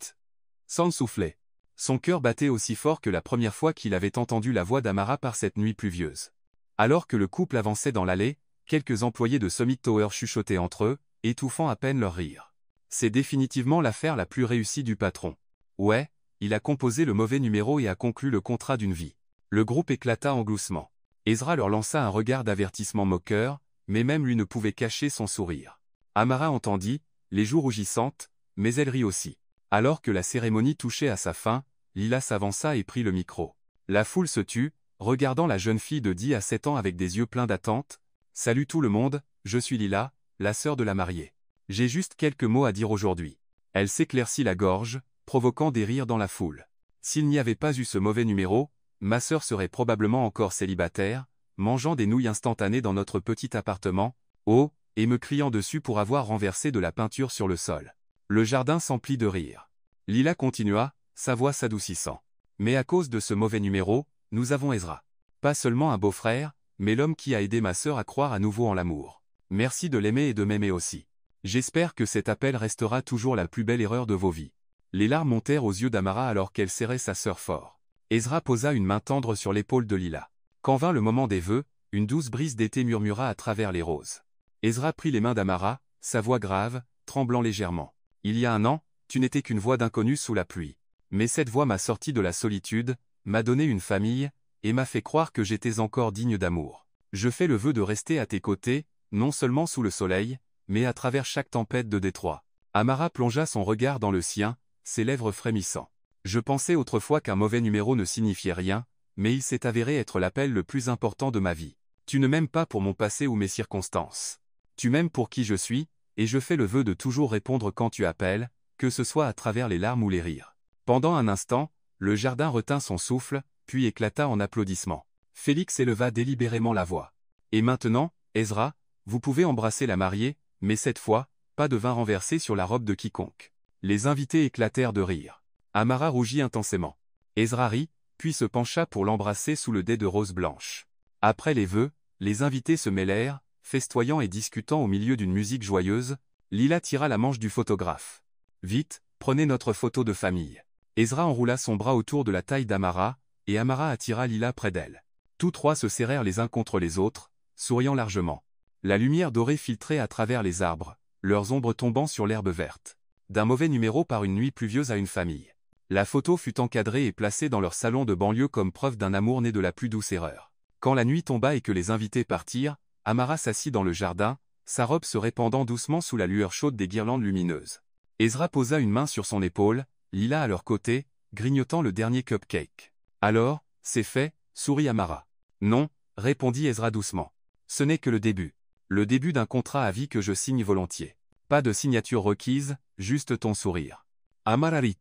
Sans souffler. Son cœur battait aussi fort que la première fois qu'il avait entendu la voix d'Amara par cette nuit pluvieuse. Alors que le couple avançait dans l'allée, quelques employés de Summit Tower chuchotaient entre eux, étouffant à peine leur rire. C'est définitivement l'affaire la plus réussie du patron. Ouais, il a composé le mauvais numéro et a conclu le contrat d'une vie. Le groupe éclata en gloussement. Ezra leur lança un regard d'avertissement moqueur, mais même lui ne pouvait cacher son sourire. Amara entendit, les joues rougissantes, mais elle rit aussi. Alors que la cérémonie touchait à sa fin, Lila s'avança et prit le micro. La foule se tut, regardant la jeune fille de 10 à 7 ans avec des yeux pleins d'attente. « Salut tout le monde, je suis Lila, la sœur de la mariée. J'ai juste quelques mots à dire aujourd'hui. » Elle s'éclaircit la gorge, provoquant des rires dans la foule. « S'il n'y avait pas eu ce mauvais numéro, ma sœur serait probablement encore célibataire, mangeant des nouilles instantanées dans notre petit appartement, oh, et me criant dessus pour avoir renversé de la peinture sur le sol. » Le jardin s'emplit de rires. Lila continua, sa voix s'adoucissant. « Mais à cause de ce mauvais numéro, nous avons Ezra. Pas seulement un beau-frère, mais l'homme qui a aidé ma sœur à croire à nouveau en l'amour. Merci de l'aimer et de m'aimer aussi. J'espère que cet appel restera toujours la plus belle erreur de vos vies. » Les larmes montèrent aux yeux d'Amara alors qu'elle serrait sa sœur fort. Ezra posa une main tendre sur l'épaule de Lila. « Quand vint le moment des vœux, une douce brise d'été murmura à travers les roses. Ezra prit les mains d'Amara, sa voix grave, tremblant légèrement. Il y a un an, tu n'étais qu'une voix d'inconnu sous la pluie. Mais cette voix m'a sorti de la solitude, m'a donné une famille, et m'a fait croire que j'étais encore digne d'amour. Je fais le vœu de rester à tes côtés, non seulement sous le soleil, mais à travers chaque tempête de détroit. Amara plongea son regard dans le sien, ses lèvres frémissant. Je pensais autrefois qu'un mauvais numéro ne signifiait rien, mais il s'est avéré être l'appel le plus important de ma vie. Tu ne m'aimes pas pour mon passé ou mes circonstances. Tu m'aimes pour qui je suis, et je fais le vœu de toujours répondre quand tu appelles, que ce soit à travers les larmes ou les rires. Pendant un instant, le jardin retint son souffle, puis éclata en applaudissements. Félix éleva délibérément la voix. Et maintenant, Ezra, vous pouvez embrasser la mariée, mais cette fois, pas de vin renversé sur la robe de quiconque. Les invités éclatèrent de rire. Amara rougit intensément. Ezra rit, puis se pencha pour l'embrasser sous le dais de roses blanches. Après les vœux, les invités se mêlèrent, festoyant et discutant au milieu d'une musique joyeuse. Lila tira la manche du photographe. Vite, prenez notre photo de famille. Ezra enroula son bras autour de la taille d'Amara, et Amara attira Lila près d'elle. Tous trois se serrèrent les uns contre les autres, souriant largement. La lumière dorée filtrait à travers les arbres, leurs ombres tombant sur l'herbe verte. D'un mauvais numéro par une nuit pluvieuse à une famille. La photo fut encadrée et placée dans leur salon de banlieue comme preuve d'un amour né de la plus douce erreur. Quand la nuit tomba et que les invités partirent, Amara s'assit dans le jardin, sa robe se répandant doucement sous la lueur chaude des guirlandes lumineuses. Ezra posa une main sur son épaule, Lila à leur côté, grignotant le dernier cupcake. Alors, c'est fait, sourit Amara. Non, répondit Ezra doucement. Ce n'est que le début. Le début d'un contrat à vie que je signe volontiers. Pas de signature requise, juste ton sourire. Amara rit.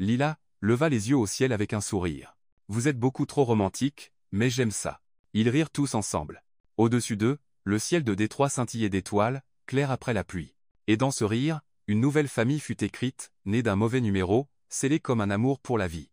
Lila leva les yeux au ciel avec un sourire. Vous êtes beaucoup trop romantique, mais j'aime ça. Ils rirent tous ensemble. Au-dessus d'eux, le ciel de Détroit scintillait d'étoiles, clair après la pluie. Et dans ce rire, une nouvelle famille fut écrite, née d'un mauvais numéro, scellée comme un amour pour la vie.